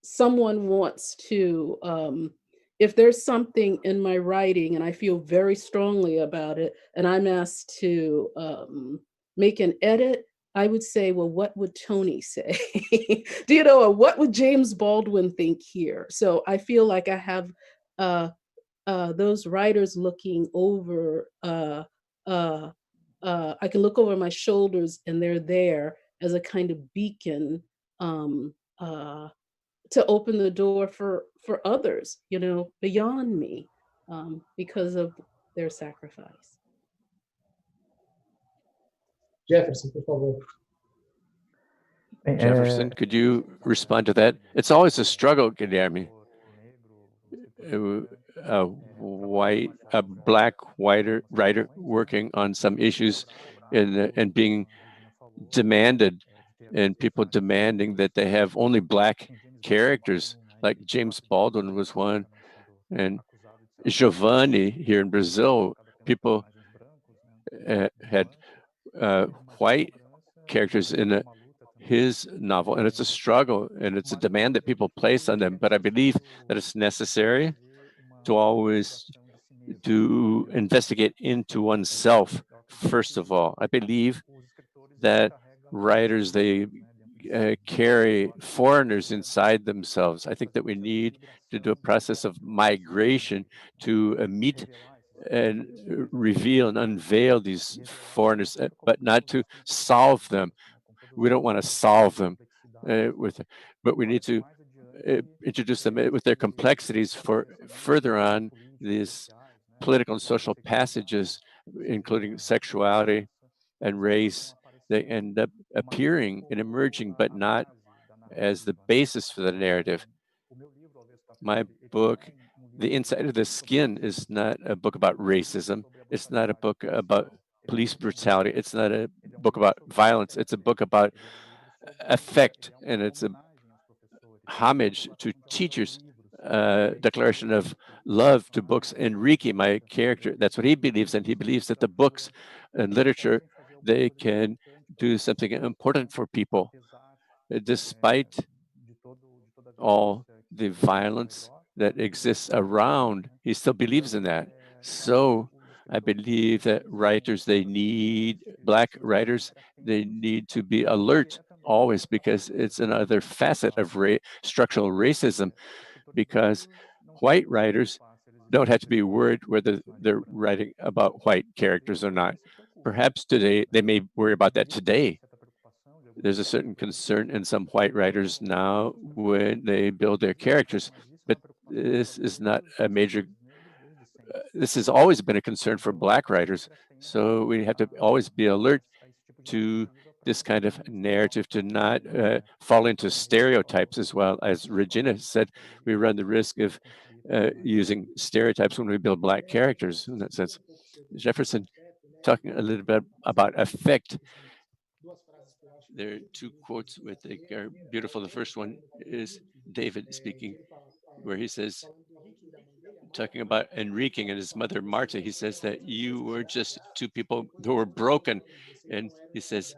someone wants to, if there's something in my writing and I feel very strongly about it, and I'm asked to make an edit, I would say, well, what would Tony say? Do you know, or what would James Baldwin think here? So I feel like I have those writers looking over. I can look over my shoulders, and they're there as a kind of beacon, um, uh, to open the door for others, beyond me, because of their sacrifice. Jefferson, por favor. Jefferson, could you respond to that? It's always a struggle, Guilherme. A black writer working on some issues and being demanded, and people demanding that they have only black characters, like James Baldwin was one, and Giovanni here in Brazil, people had white characters in his novel, and it's a struggle and it's a demand that people place on them. But I believe that it's necessary to always investigate into oneself first of all. I believe that writers, they carry foreigners inside themselves. I think that we need to do a process of migration to meet and reveal and unveil these foreigners, but not to solve them. We don't want to solve them but we need to introduce them with their complexities for further on these political and social passages, including sexuality and race. They end up appearing and emerging, but not as the basis for the narrative. My book, The Inside of the Skin, is not a book about racism. It's not a book about police brutality. It's not a book about violence. It's a book about affect, and it's a homage to teachers, declaration of love to books. Enrique, my character, that's what he believes, and he believes that the books and literature, they can do something important for people, despite all the violence that exists around. He still believes in that. So I believe that writers, Black writers, they need to be alert always, because it's another facet of structural racism, because white writers don't have to be worried whether they're writing about white characters or not. Perhaps today, they may worry about that today. There's a certain concern in some white writers now when they build their characters, but this is not a major, this has always been a concern for Black writers. So we have to always be alert to this kind of narrative, to not fall into stereotypes as well. As Regina said, we run the risk of using stereotypes when we build Black characters in that sense. Jeferson, talking a little bit about affect. There are two quotes which I think are beautiful. The first one is David speaking, where he says, talking about Enrique and his mother Marta, he says that you were just two people who were broken. And he says,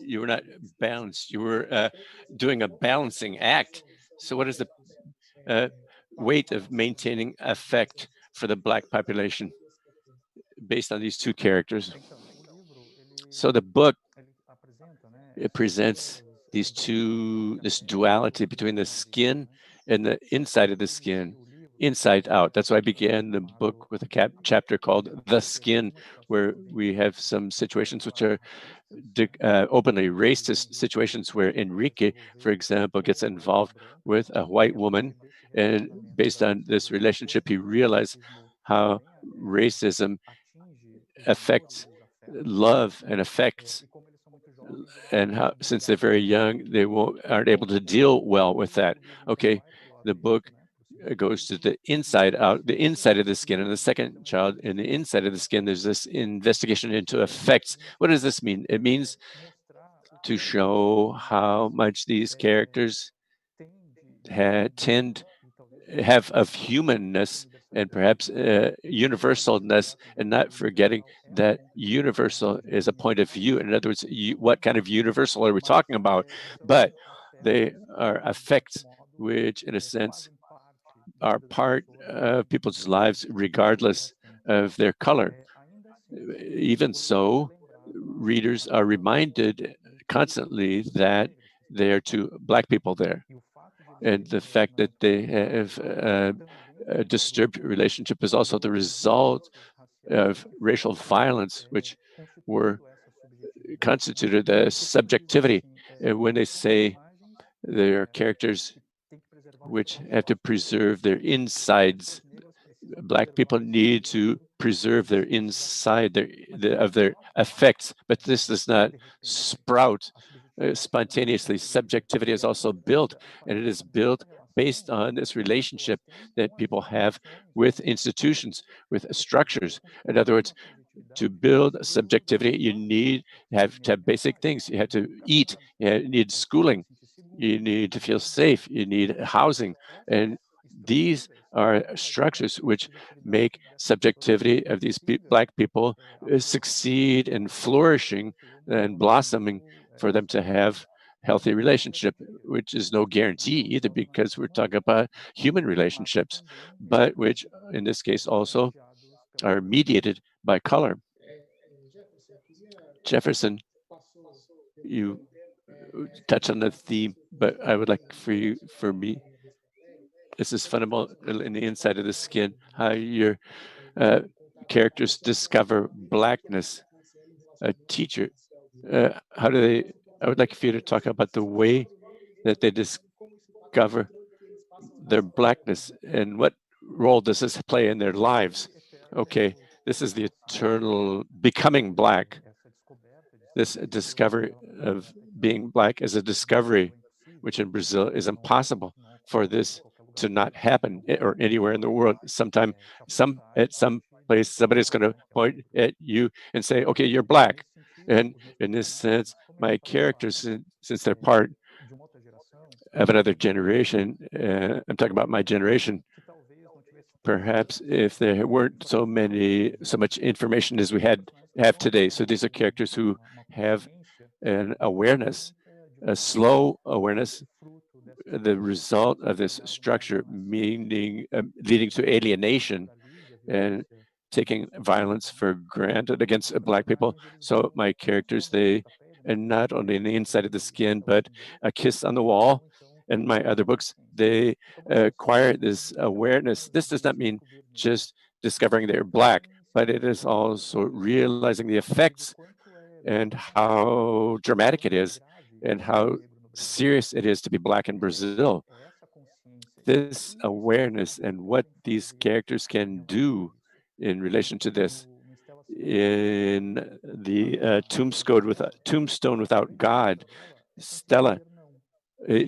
you were not balanced. You were doing a balancing act. So what is the weight of maintaining affect for the Black population based on these two characters? So the book, it presents this duality between the skin and the inside of the skin, inside out. That's why I began the book with a chapter called The Skin, where we have some situations which are openly racist situations, where Enrique, for example, gets involved with a white woman. And based on this relationship, he realized how racism affects love and affects, and how, since they're very young, they aren't able to deal well with that. Okay, the book goes to the inside out, the inside of the skin, and the second child in the inside of the skin. There's this investigation into effects. What does this mean? It means to show how much these characters have of humanness and perhaps universalness, and not forgetting that universal is a point of view. In other words, what kind of universal are we talking about? But they are effects which, in a sense, are part of people's lives regardless of their color. Even so, readers are reminded constantly that there are two Black people there. And the fact that they have a disturbed relationship is also the result of racial violence, which were constituted the subjectivity. And when they say there are characters which have to preserve their insides, Black people need to preserve their inside of their effects, but this does not sprout spontaneously. Subjectivity is also built, and it is built based on this relationship that people have with institutions, with structures. In other words, to build subjectivity, you need to have basic things. You have to eat, you need schooling, you need to feel safe, you need housing, and these are structures which make subjectivity of these Black people succeed in flourishing and blossoming for them to have healthy relationship, which is no guarantee either, because we're talking about human relationships, but which in this case also are mediated by color. Jeferson, you touch on the theme, but I would like for me, this is fundamental in the inside of the skin, how your characters discover Blackness. A teacher, how do they, I would like for you to talk about the way that they discover their Blackness and what role does this play in their lives? Okay, this is the eternal becoming Black. This discovery of being Black is a discovery which in Brazil is impossible for this to not happen, or anywhere in the world. Sometime, at some place, somebody's going to point at you and say, okay, you're Black. And in this sense, my characters, since they're part of another generation, I'm talking about my generation, perhaps if there weren't so much information as we have today. So these are characters who have an awareness, a slow awareness, the result of this structure, meaning leading to alienation and taking violence for granted against Black people. So my characters, and not only in the inside of the skin, but A Kiss on the Wall and my other books, they acquire this awareness. This does not mean just discovering they're Black, but it is also realizing the effects and how dramatic it is and how serious it is to be Black in Brazil. This awareness and what these characters can do in relation to this. In the Tombstone Without God, Stella,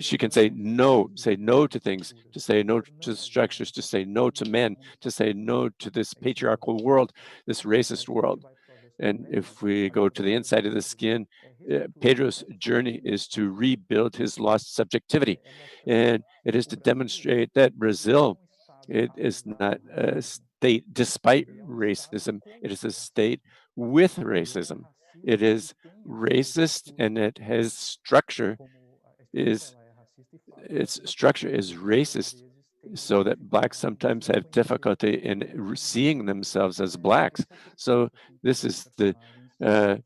she can say no to things, to say no to structures, to say no to men, to say no to this patriarchal world, this racist world. And if we go to the inside of the skin, Pedro's journey is to rebuild his lost subjectivity. And it is to demonstrate that Brazil, it is not a state despite racism, it is a state with racism. It is racist and it has structure, its structure is racist, so that Blacks sometimes have difficulty in seeing themselves as Blacks. So this is the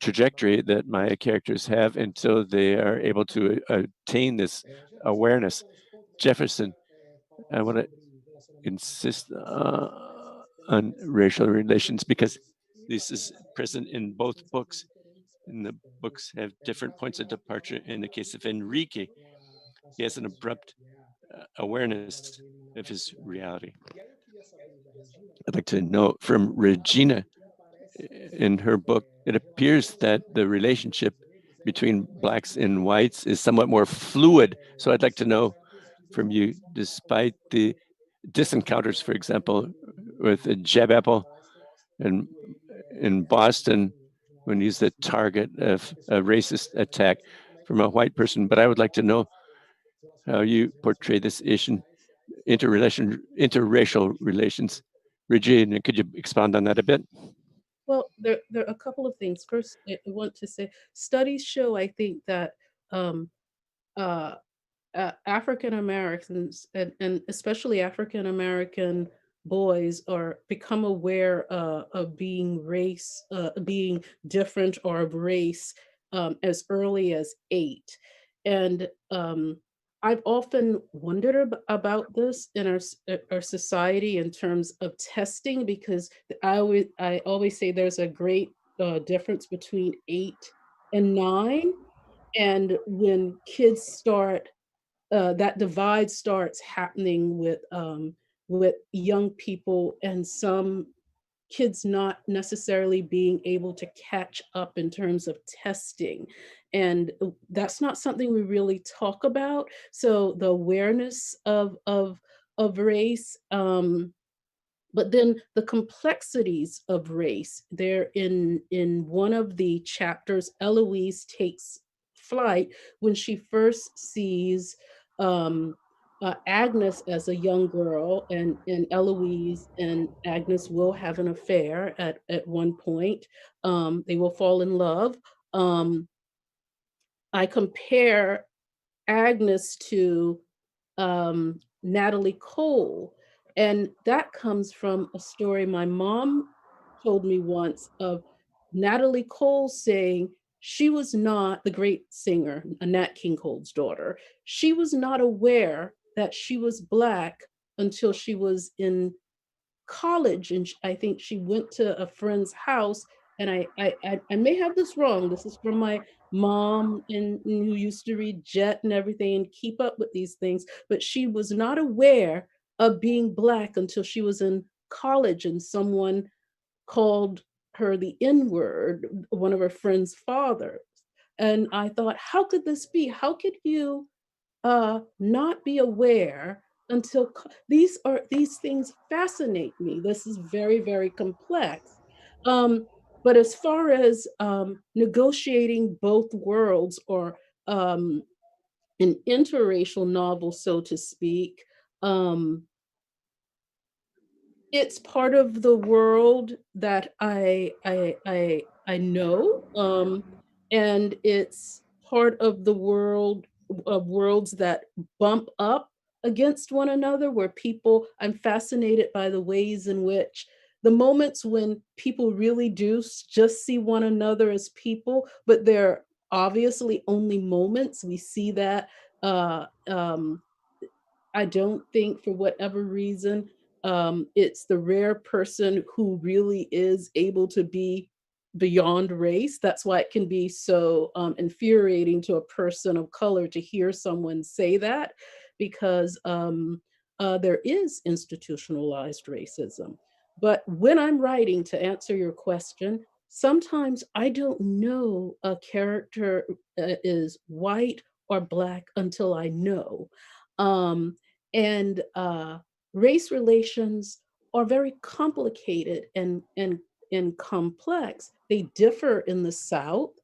trajectory that my characters have until they are able to attain this awareness. Jefferson, I want to insist on racial relations because this is present in both books, and the books have different points of departure. In the case of Henrique, he has an abrupt awareness of his reality. I'd like to know from Regina, in her book, it appears that the relationship between Blacks and whites is somewhat more fluid. So I'd like to know from you, despite the disencounters, for example, with Jeb Apple and in Boston, when he's the target of a racist attack from a white person. But I would like to know how you portray this issue, interracial relations. Regina, could you expound on that a bit? Well, there are a couple of things. First, I want to say studies show, I think, that um, uh, African Americans and especially African American boys are become aware of being different or of race as early as 8, and I've often wondered about this in our society in terms of testing because I always say there's a great difference between 8 and 9, and when kids start that divide starts happening with young people and some kids not necessarily being able to catch up in terms of testing. And that's not something we really talk about. So the awareness of race, but then the complexities of race. There in one of the chapters, Eloise takes flight when she first sees um, Agnes as a young girl, and Eloise and Agnes will have an affair at one point. They will fall in love. Um, I compare Agnes to Natalie Cole. And that comes from a story my mom told me once of Natalie Cole saying she was not the great singer, Nat King Cole's daughter. She was not aware that she was Black until she was in college, and I think she went to a friend's house. And I may have this wrong. This is from my mom, who used to read Jet and everything and keep up with these things. But she was not aware of being Black until she was in college, and someone called her the N word, one of her friend's fathers. And I thought, how could this be? How could you not be aware until these things fascinate me. This is very, very complex. But as far as negotiating both worlds, or an interracial novel, so to speak, it's part of the world that I know, and it's part of the world of worlds that bump up against one another, where people I'm fascinated by the ways in which the moments when people really do just see one another as people, but they're obviously only moments. We see that uh, um, I don't think for whatever reason it's the rare person who really is able to be beyond race. That's why it can be so infuriating to a person of color to hear someone say that, because there is institutionalized racism. But when I'm writing, to answer your question, sometimes I don't know a character is white or black until I know. And race relations are very complicated and complex. They differ in the South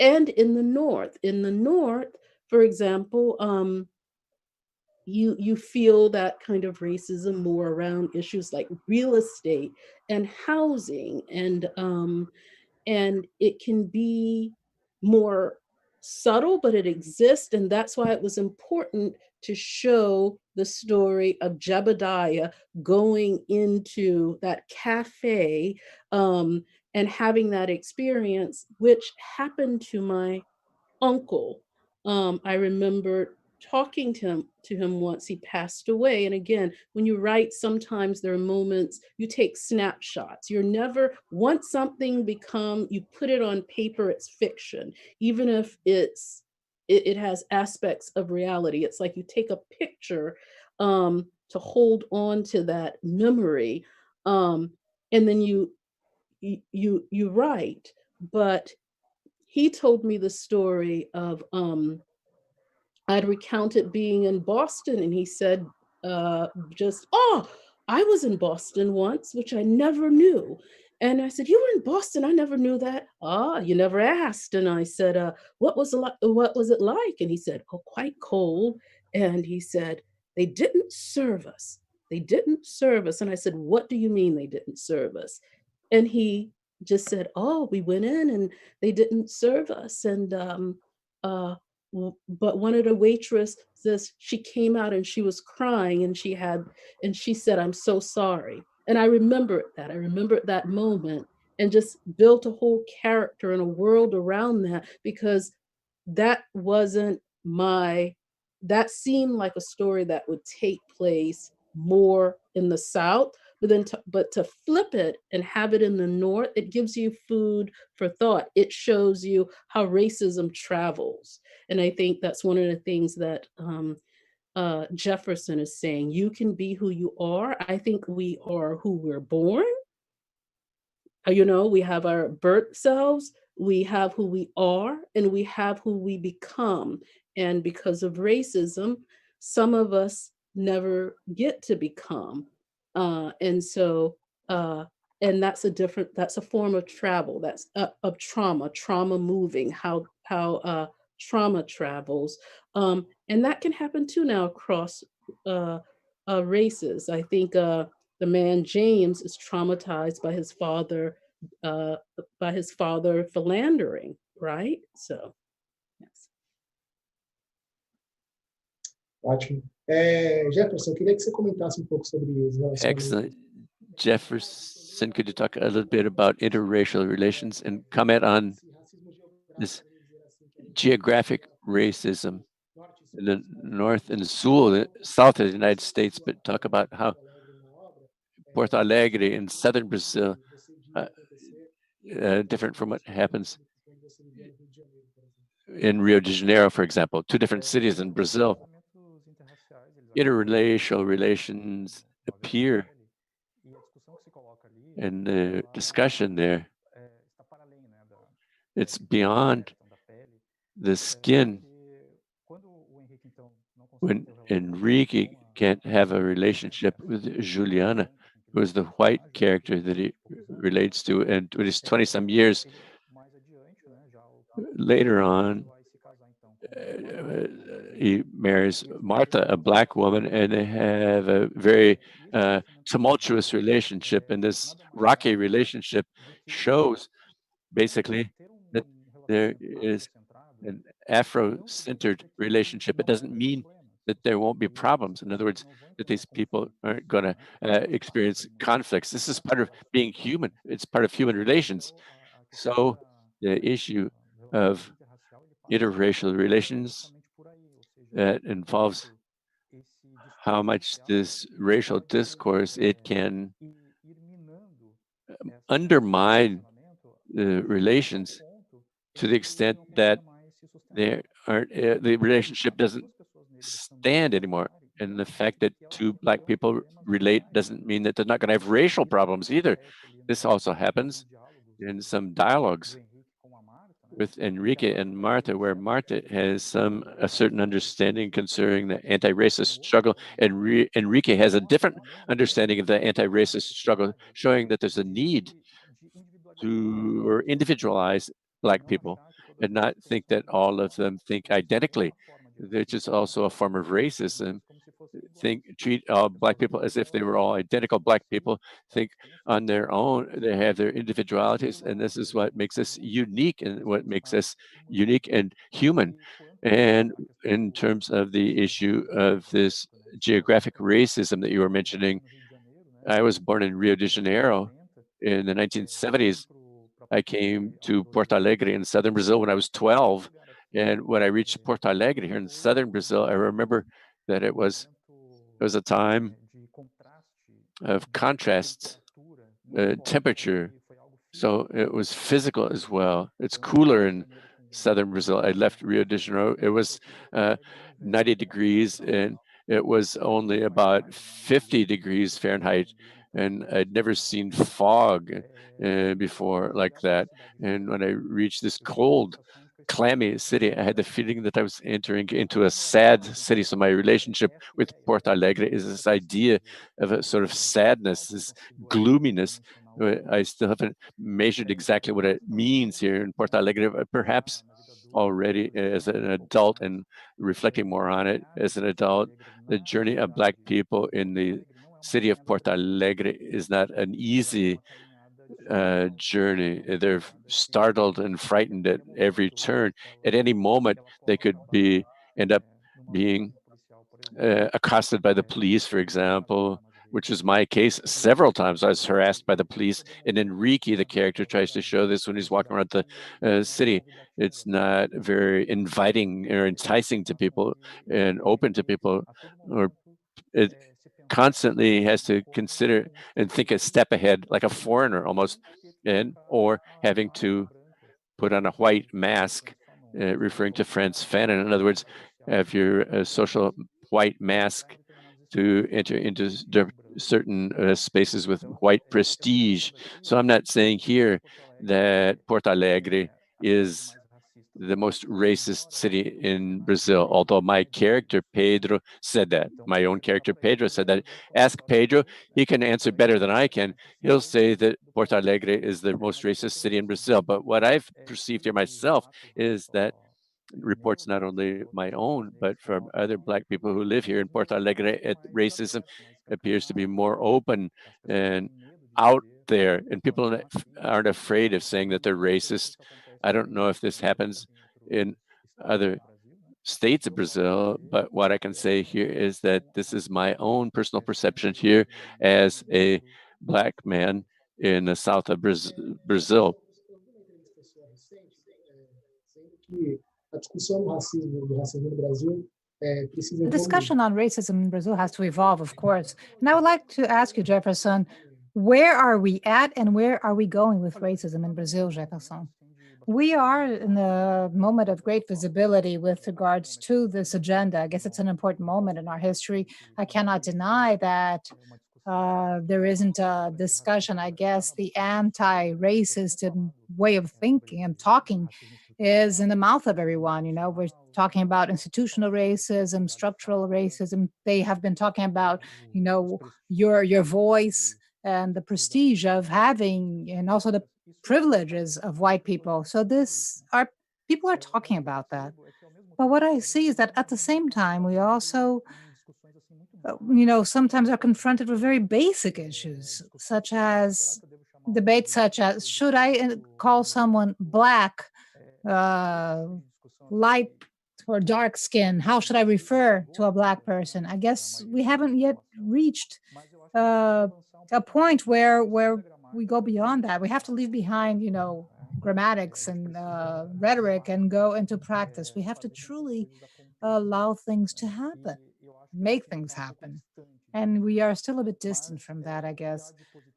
and in the North. In the North, for example, you feel that kind of racism more around issues like real estate and housing, and it can be more subtle, but it exists, and that's why it was important to show the story of Jebediah going into that cafe and having that experience, which happened to my uncle. I remember talking to him once. He passed away. And again, when you write, sometimes there are moments you take snapshots. You're never, once something you put it on paper, it's fiction, even if it has aspects of reality. It's like you take a picture to hold on to that memory, and then you write. But he told me the story of I'd recounted being in Boston, and he said, oh, I was in Boston once, which I never knew. And I said, you were in Boston? I never knew that. Ah, you never asked. And I said, what was it like? And he said, oh, quite cold. And he said, they didn't serve us. They didn't serve us. And I said, what do you mean they didn't serve us? And he just said, oh, we went in and they didn't serve us. And but one of the waitresses, she came out and she was crying, and she said, I'm so sorry. And I remembered that moment, and just built a whole character and a world around that, because that wasn't that seemed like a story that would take place more in the South, but to flip it and have it in the North, it gives you food for thought. It shows you how racism travels. And I think that's one of the things that Jeferson is saying. You can be who you are. I think we are who we're born. We have our birth selves, we have who we are, and we have who we become. And because of racism, some of us never get to become. And so, and that's a form of travel. That's of trauma moving, how trauma travels. And that can happen too now across races. I think the man James is traumatized by his father philandering, right? So, yes. Ótimo. Jefferson, eu queria que você comentasse um pouco sobre os relacionamentos. Excellent. Jefferson, could you talk a little bit about interracial relations and comment on this geographic racism in the north and south of the United States, but talk about how Porto Alegre in southern Brazil different from what happens in Rio de Janeiro, for example, two different cities in Brazil. Interracial relations appear in the discussion there. It's beyond the skin. When Henrique can't have a relationship with Juliana, who is the white character that he relates to, and with his 20-some years later on, he marries Martha, a black woman, and they have a very tumultuous relationship. And this rocky relationship shows basically that there is an Afro-centered relationship. It doesn't mean that there won't be problems. In other words, that these people aren't going to experience conflicts. This is part of being human. It's part of human relations. So the issue of interracial relations that involves how much this racial discourse, it can undermine the relations to the extent that there aren't, the relationship doesn't stand anymore. And the fact that two Black people relate doesn't mean that they're not going to have racial problems either. This also happens in some dialogues with Enrique and Martha, where Martha has a certain understanding concerning the anti-racist struggle, and Enrique has a different understanding of the anti-racist struggle, showing that there's a need to individualize Black people and not think that all of them think identically, which is also a form of racism. Treat all Black people as if they were all identical Black people, think on their own, they have their individualities, and this is what makes us unique and what makes us unique and human. And in terms of the issue of this geographic racism that you were mentioning, I was born in Rio de Janeiro in the 1970s. I came to Porto Alegre in southern Brazil when I was 12. And when I reached Porto Alegre here in southern Brazil, I remember that it was a time of contrast, temperature. So it was physical as well. It's cooler in southern Brazil. I left Rio de Janeiro. It was 90 degrees and it was only about 50 degrees Fahrenheit. And I'd never seen fog before like that. And when I reached this cold, clammy city, I had the feeling that I was entering into a sad city. So my relationship with Porto Alegre is this idea of a sort of sadness, this gloominess. I still haven't measured exactly what it means here in Porto Alegre, but perhaps already as an adult and reflecting more on it as an adult, the journey of Black people in the city of Porto Alegre is not an easy journey. They're startled and frightened at every turn. At any moment, they could end up being accosted by the police, for example, which was my case several times. I was harassed by the police, and Enrique, the character, tries to show this when he's walking around the city. It's not very inviting or enticing to people and open to people, or it constantly has to consider and think a step ahead, like a foreigner almost, or having to put on a white mask, referring to Frantz Fanon. In other words, have your social white mask to enter into certain spaces with white prestige. So I'm not saying here that Porto Alegre is the most racist city in Brazil, although my character Pedro said that. My own character Pedro said that. Ask Pedro, he can answer better than I can. He'll say that Porto Alegre is the most racist city in Brazil. But what I've perceived here myself is that reports not only my own, but from other Black people who live here in Porto Alegre, racism appears to be more open and out there, and people aren't afraid of saying that they're racist. I don't know if this happens in other states of Brazil, but what I can say here is that this is my own personal perception here as a Black man in the south of Brazil. The discussion on racism in Brazil has to evolve, of course. And I would like to ask you, Jefferson, where are we at and where are we going with racism in Brazil, Jefferson? We are in a moment of great visibility with regards to this agenda. I guess it's an important moment in our history. I cannot deny that there isn't a discussion. I guess the anti-racist way of thinking and talking is in the mouth of everyone. We're talking about institutional racism, structural racism. They have been talking about, your voice and the prestige of having, and also the privileges of white people. So people are talking about that. But what I see is that at the same time, we also sometimes are confronted with very basic issues, such as debates such as, should I call someone Black, light or dark skin? How should I refer to a Black person? I guess we haven't yet reached a point where we go beyond that. We have to leave behind, grammatics and rhetoric and go into practice. We have to truly allow things to happen. make things happen. And we are still a bit distant from that, I guess.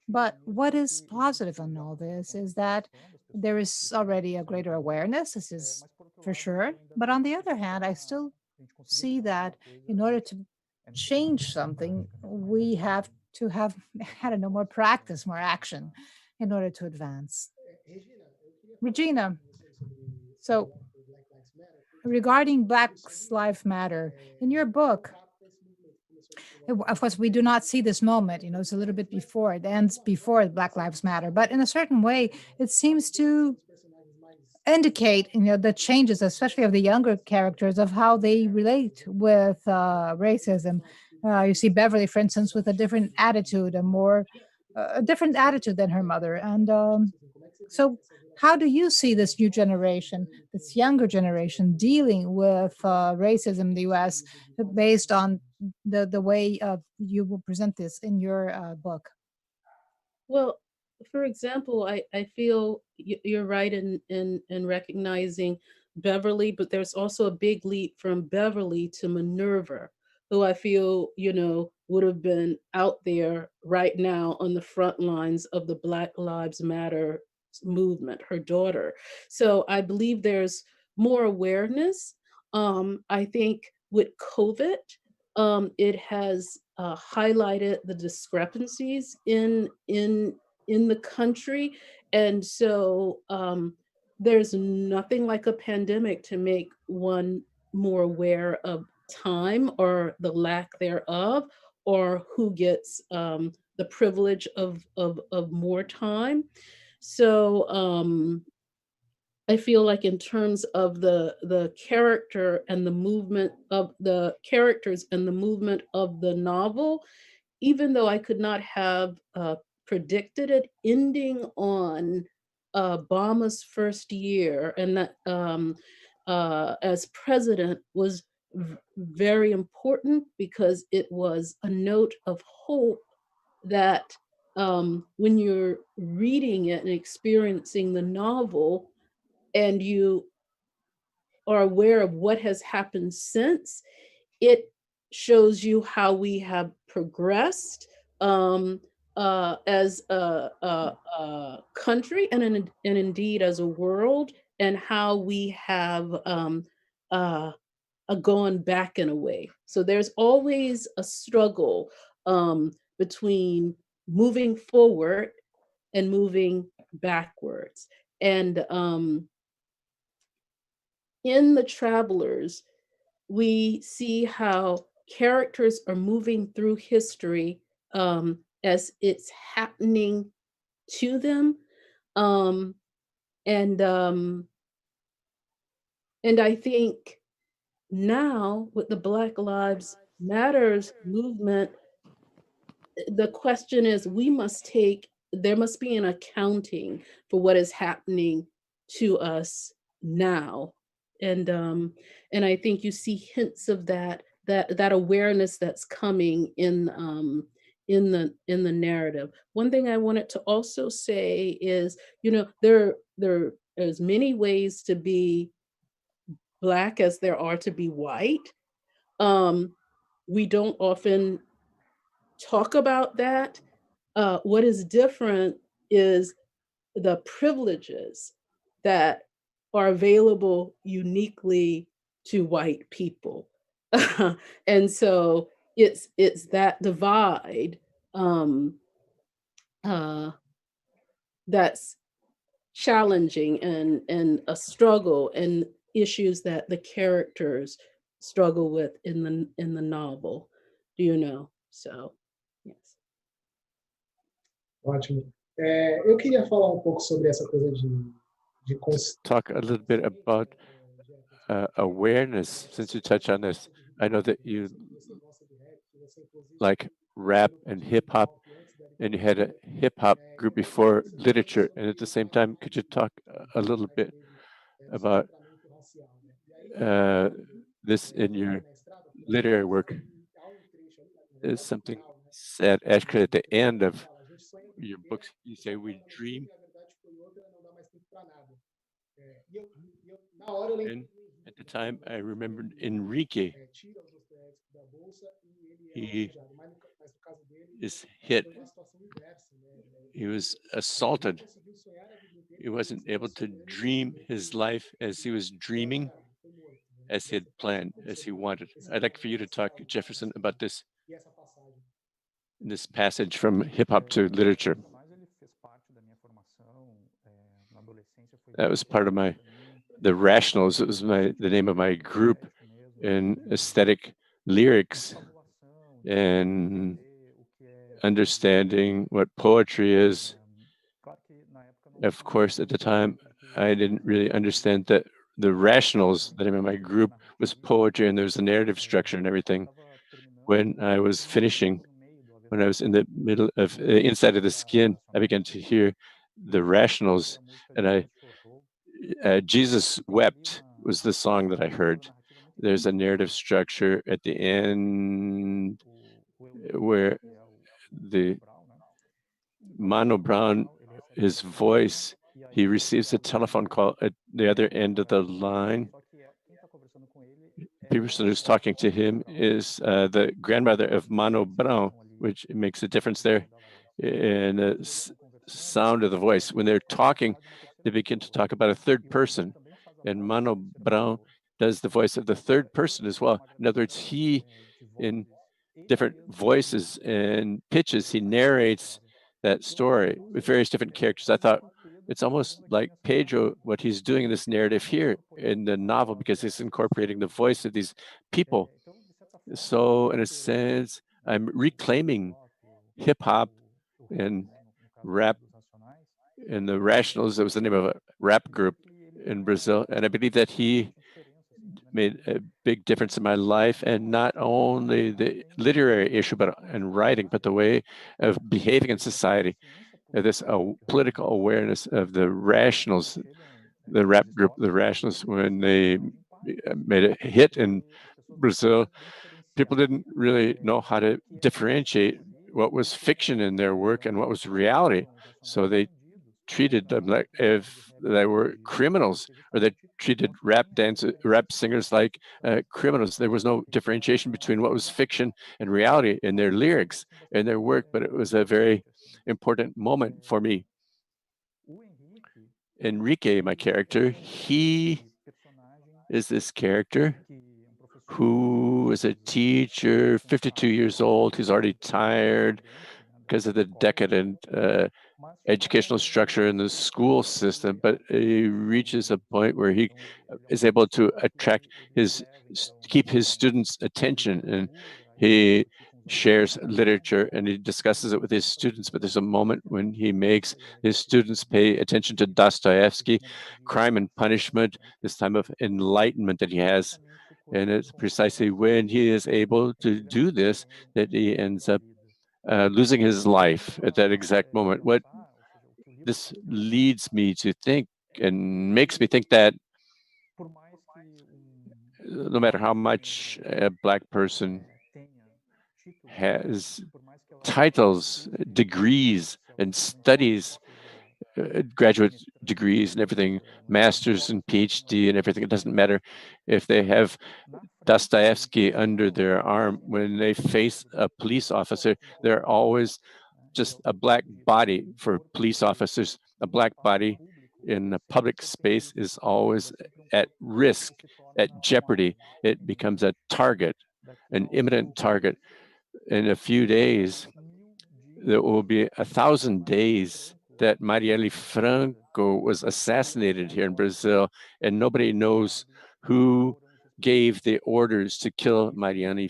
But what is positive on all this is that there is already a greater awareness. This is for sure. But on the other hand, I still see that in order to change something, we have to have, I don't know, more practice, more action in order to advance. Regina, so regarding Black Lives Matter, in your book, of course, we do not see this moment, it's a little bit before, it ends before Black Lives Matter, but in a certain way, it seems to indicate, the changes, especially of the younger characters, of how they relate with racism. You see Beverly, for instance, with a different attitude, a different attitude than her mother. And so how do you see this new generation, this younger generation, dealing with racism in the US based on the way you will present this in your book? Well, for example, I feel you're right in recognizing Beverly, but there's also a big leap from Beverly to Minerva, who I feel, would have been out there right now on the front lines of the Black Lives Matter movement, her daughter. So I believe there's more awareness. I think with COVID, it has highlighted the discrepancies in the country, and so there's nothing like a pandemic to make one more aware of time or the lack thereof, or who gets the privilege of more time. So I feel like in terms of the character and the movement of the characters and the movement of the novel, even though I could not have predicted it ending on Obama's first year, and that as president was very important because it was a note of hope that when you're reading it and experiencing the novel, and you are aware of what has happened since, it shows you how we have progressed as a country and indeed as a world, and how we have uh, gone back in a way. So there's always a struggle between moving forward and moving backwards. And in The Travelers, we see how characters are moving through history as it's happening to them. Um, and I think now with the Black Lives Matters movement, the question is there must be an accounting for what is happening to us now. And I think you see hints of that awareness that's coming in the narrative. One thing I wanted to also say is, there there's many ways to be Black as there are to be white. We don't often talk about that. What is different is the privileges that are available uniquely to white people. And so it's that divide uh, that's challenging, and a struggle, and issues that the characters struggle with in the novel. Do you know? So, yes. Ótimo. Eu queria falar um pouco sobre essa coisa de Talk a little bit about awareness, since you touch on this. I know that you like rap and hip hop, and you had a hip hop group before literature. And at the same time, could you talk a little bit about this in your literary work? Is something said actually at the end of your books. You say we dream. And at the time, I remembered Enrique. He is hit. He was assaulted. He wasn't able to dream his life as he was dreaming, as he had planned, as he wanted. I'd like for you to talk, Jefferson, about this passage from hip hop to literature. That was part of the Rationals. It was the name of my group in aesthetic lyrics and understanding what poetry is. Of course, at the time, I didn't really understand that the Rationals, the name of my group, was poetry, and there was a narrative structure and everything. When I was finishing, when I was in the middle of inside of the skin, I began to hear the Rationals, and Jesus Wept was the song that I heard. There's a narrative structure at the end where the Mano Brown, his voice, he receives a telephone call at the other end of the line. The person who's talking to him is the grandmother of Mano Brown, which makes a difference there in the sound of the voice. When they're talking, they begin to talk about a third person, and Mano Brown does the voice of the third person as well. In other words, he, in different voices and pitches, he narrates that story with various different characters. I thought it's almost like Pedro, what he's doing in this narrative here in the novel, because he's incorporating the voice of these people. So in a sense, I'm reclaiming hip hop and rap and the Rationals. That was the name of a rap group in Brazil. And I believe that he made a big difference in my life, and not only the literary issue and writing, but the way of behaving in society. This political awareness of the Rationals, the rap group, the Rationals, when they made a hit in Brazil, people didn't really know how to differentiate what was fiction in their work and what was reality. So they treated them like if they were criminals, or they treated rap singers like criminals. There was no differentiation between what was fiction and reality in their lyrics and their work, but it was a very important moment for me. Enrique, my character, he is this character who is a teacher, 52 years old. He's already tired because of the decadent educational structure in the school system, but he reaches a point where he is able to keep his students' attention, and he shares literature and he discusses it with his students. But there's a moment when he makes his students pay attention to Dostoevsky, Crime and Punishment, this time of enlightenment that he has. And it's precisely when he is able to do this that he ends up losing his life at that exact moment. What this leads me to think and makes me think that no matter how much a Black person has titles, degrees, and studies, graduate degrees and everything, masters and PhD and everything, it doesn't matter if they have Dostoevsky under their arm. When they face a police officer, they're always just a Black body. For police officers, a Black body in a public space is always at risk, at jeopardy. It becomes a target, an imminent target. In a few days, there will be 1,000 days that Marielle Franco was assassinated here in Brazil, and nobody knows who gave the orders to kill Marielle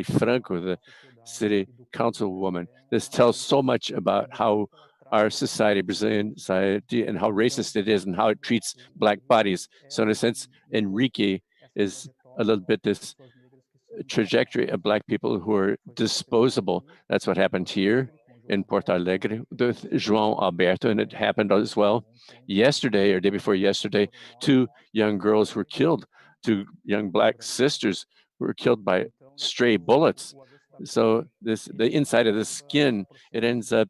Franco, the city councilwoman. This tells so much about how our society, Brazilian society, and how racist it is and how it treats Black bodies. So in a sense, Enrique is a little bit this trajectory of Black people who are disposable. That's what happened here in Porto Alegre with João Alberto, and it happened as well yesterday or day before yesterday. 2 young girls were killed, 2 young Black sisters were killed by stray bullets. So the inside of the skin, it ends up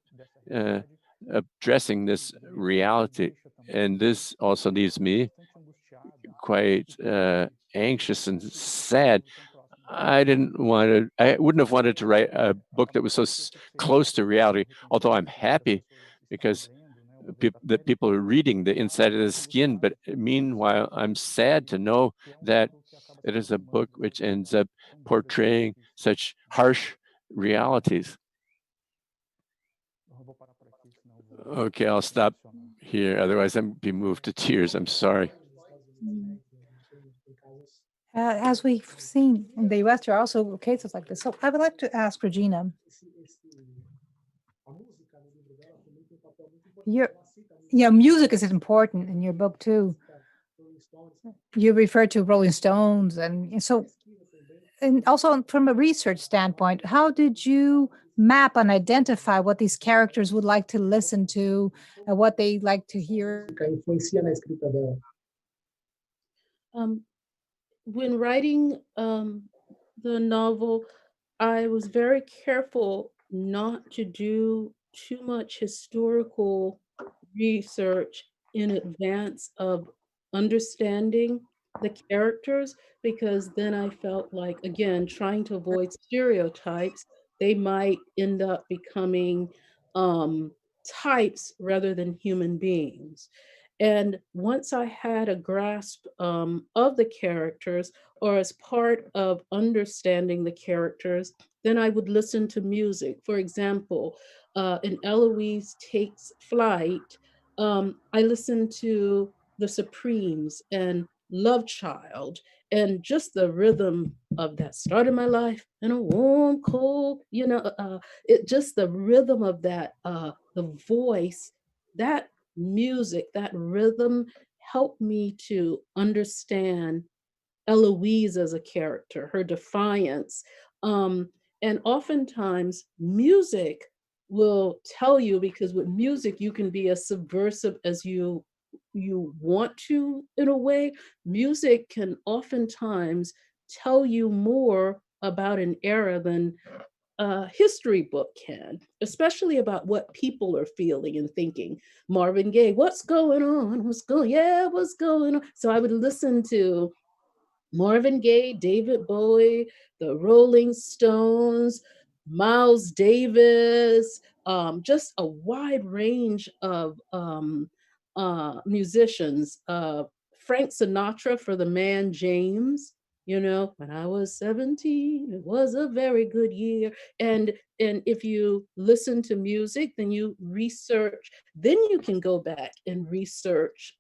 addressing this reality And this also leaves me quite anxious and sad. I wouldn't have wanted to write a book that was so close to reality, although I'm happy because that people are reading the inside of the skin. But meanwhile, I'm sad to know that it is a book which ends up portraying such harsh realities. Okay, I'll stop here. Otherwise, I'm be moved to tears. I'm sorry. As we've seen in the US, there are also cases like this. So I would like to ask Regina, music is important in your book too. You refer to Rolling Stones, and so, and also from a research standpoint, how did you map and identify what these characters would like to listen to and what they like to hear? When writing the novel, I was very careful not to do too much historical research in advance of understanding the characters, because then I felt like, again, trying to avoid stereotypes, they might end up becoming types rather than human beings. And once I had a grasp of the characters, or as part of understanding the characters, then I would listen to music. For example, in Eloise Takes Flight, I listened to The Supremes and Love Child, and just the rhythm of that started my life in a warm, cold, it just the rhythm of that, the voice, that music, that rhythm helped me to understand Eloise as a character, her defiance. And oftentimes, music will tell you, because with music, you can be as subversive as you want to in a way. Music can oftentimes tell you more about an era than a history book can, especially about what people are feeling and thinking. Marvin Gaye, what's going on? What's going on? So I would listen to Marvin Gaye, David Bowie, the Rolling Stones, Miles Davis, just a wide range of musicians. Frank Sinatra for the man James. When I was 17, it was a very good year. And if you listen to music, then you research, then you can go back and research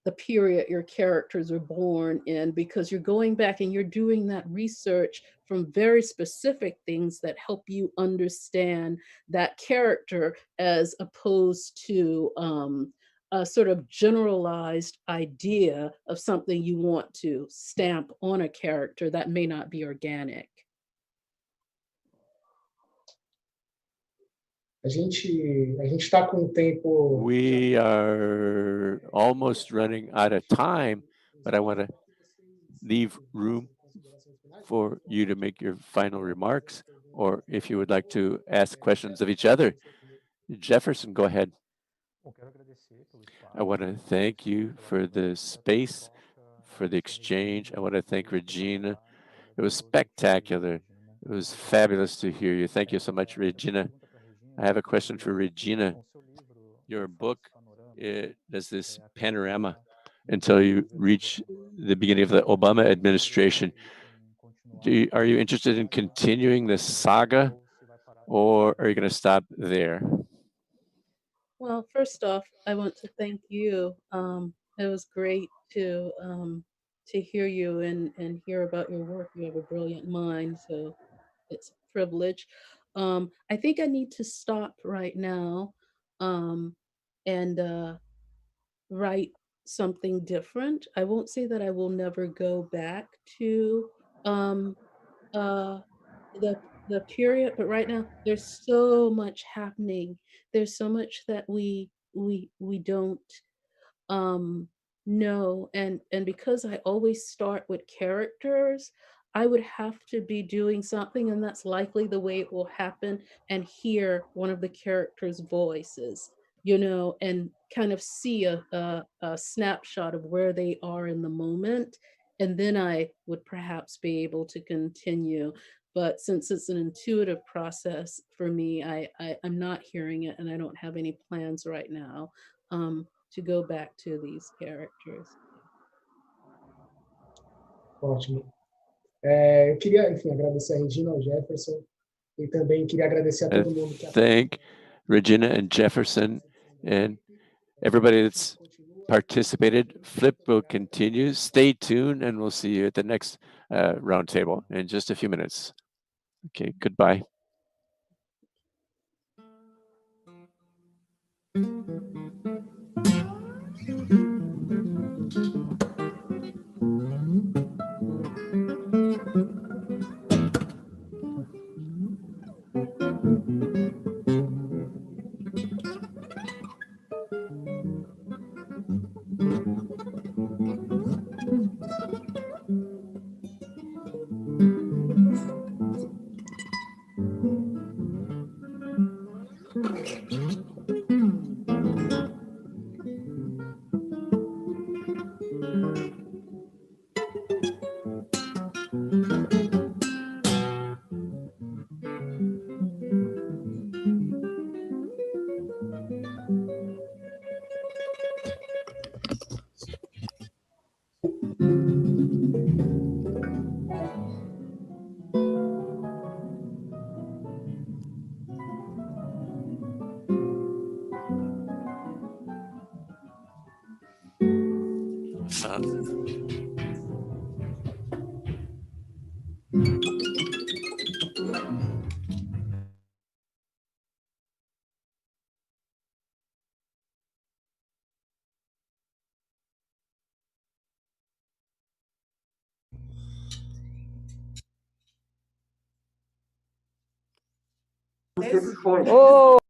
the period your characters are born in, because you're going back and you're doing that research from very specific things that help you understand that character, as opposed to a sort of generalized idea of something you want to stamp on a character that may not be organic. A gente está com o tempo. We are almost running out of time, but I want to leave room for you to make your final remarks, or if you would like to ask questions of each other. Jefferson, go ahead. I want to thank you for the space, for the exchange. I want to thank Regina. It was spectacular. It was fabulous to hear you. Thank you so much, Regina. I have a question for Regina. Your book, it does this panorama until you reach the beginning of the Obama administration. Are you interested in continuing this saga, or are you going to stop there? Well, first off, I want to thank you. It was great to hear you and hear about your work. You have a brilliant mind, so it's a privilege. I think I need to stop right now um, and write something different. I won't say that I will never go back to um, uh, the period, but right now there's so much happening. There's so much that we don't um know, and because I always start with characters, I would have to be doing something, and that's likely the way it will happen, and hear one of the characters' voices. you know, and kind of see a snapshot of where they are in the moment. And then I would perhaps be able to continue. But since it's an intuitive process for me, I'm not hearing it, and I don't have any plans right now to go back to these characters. Ótimo. Eu queria, enfim, agradecer a Regina, ao Jefferson, e também queria agradecer a todo mundo que Thank Regina and Jefferson and everybody that's participated. Flip will continue. Stay tuned, and we'll see you at the next roundtable in just a few minutes. Okay, goodbye. Oh!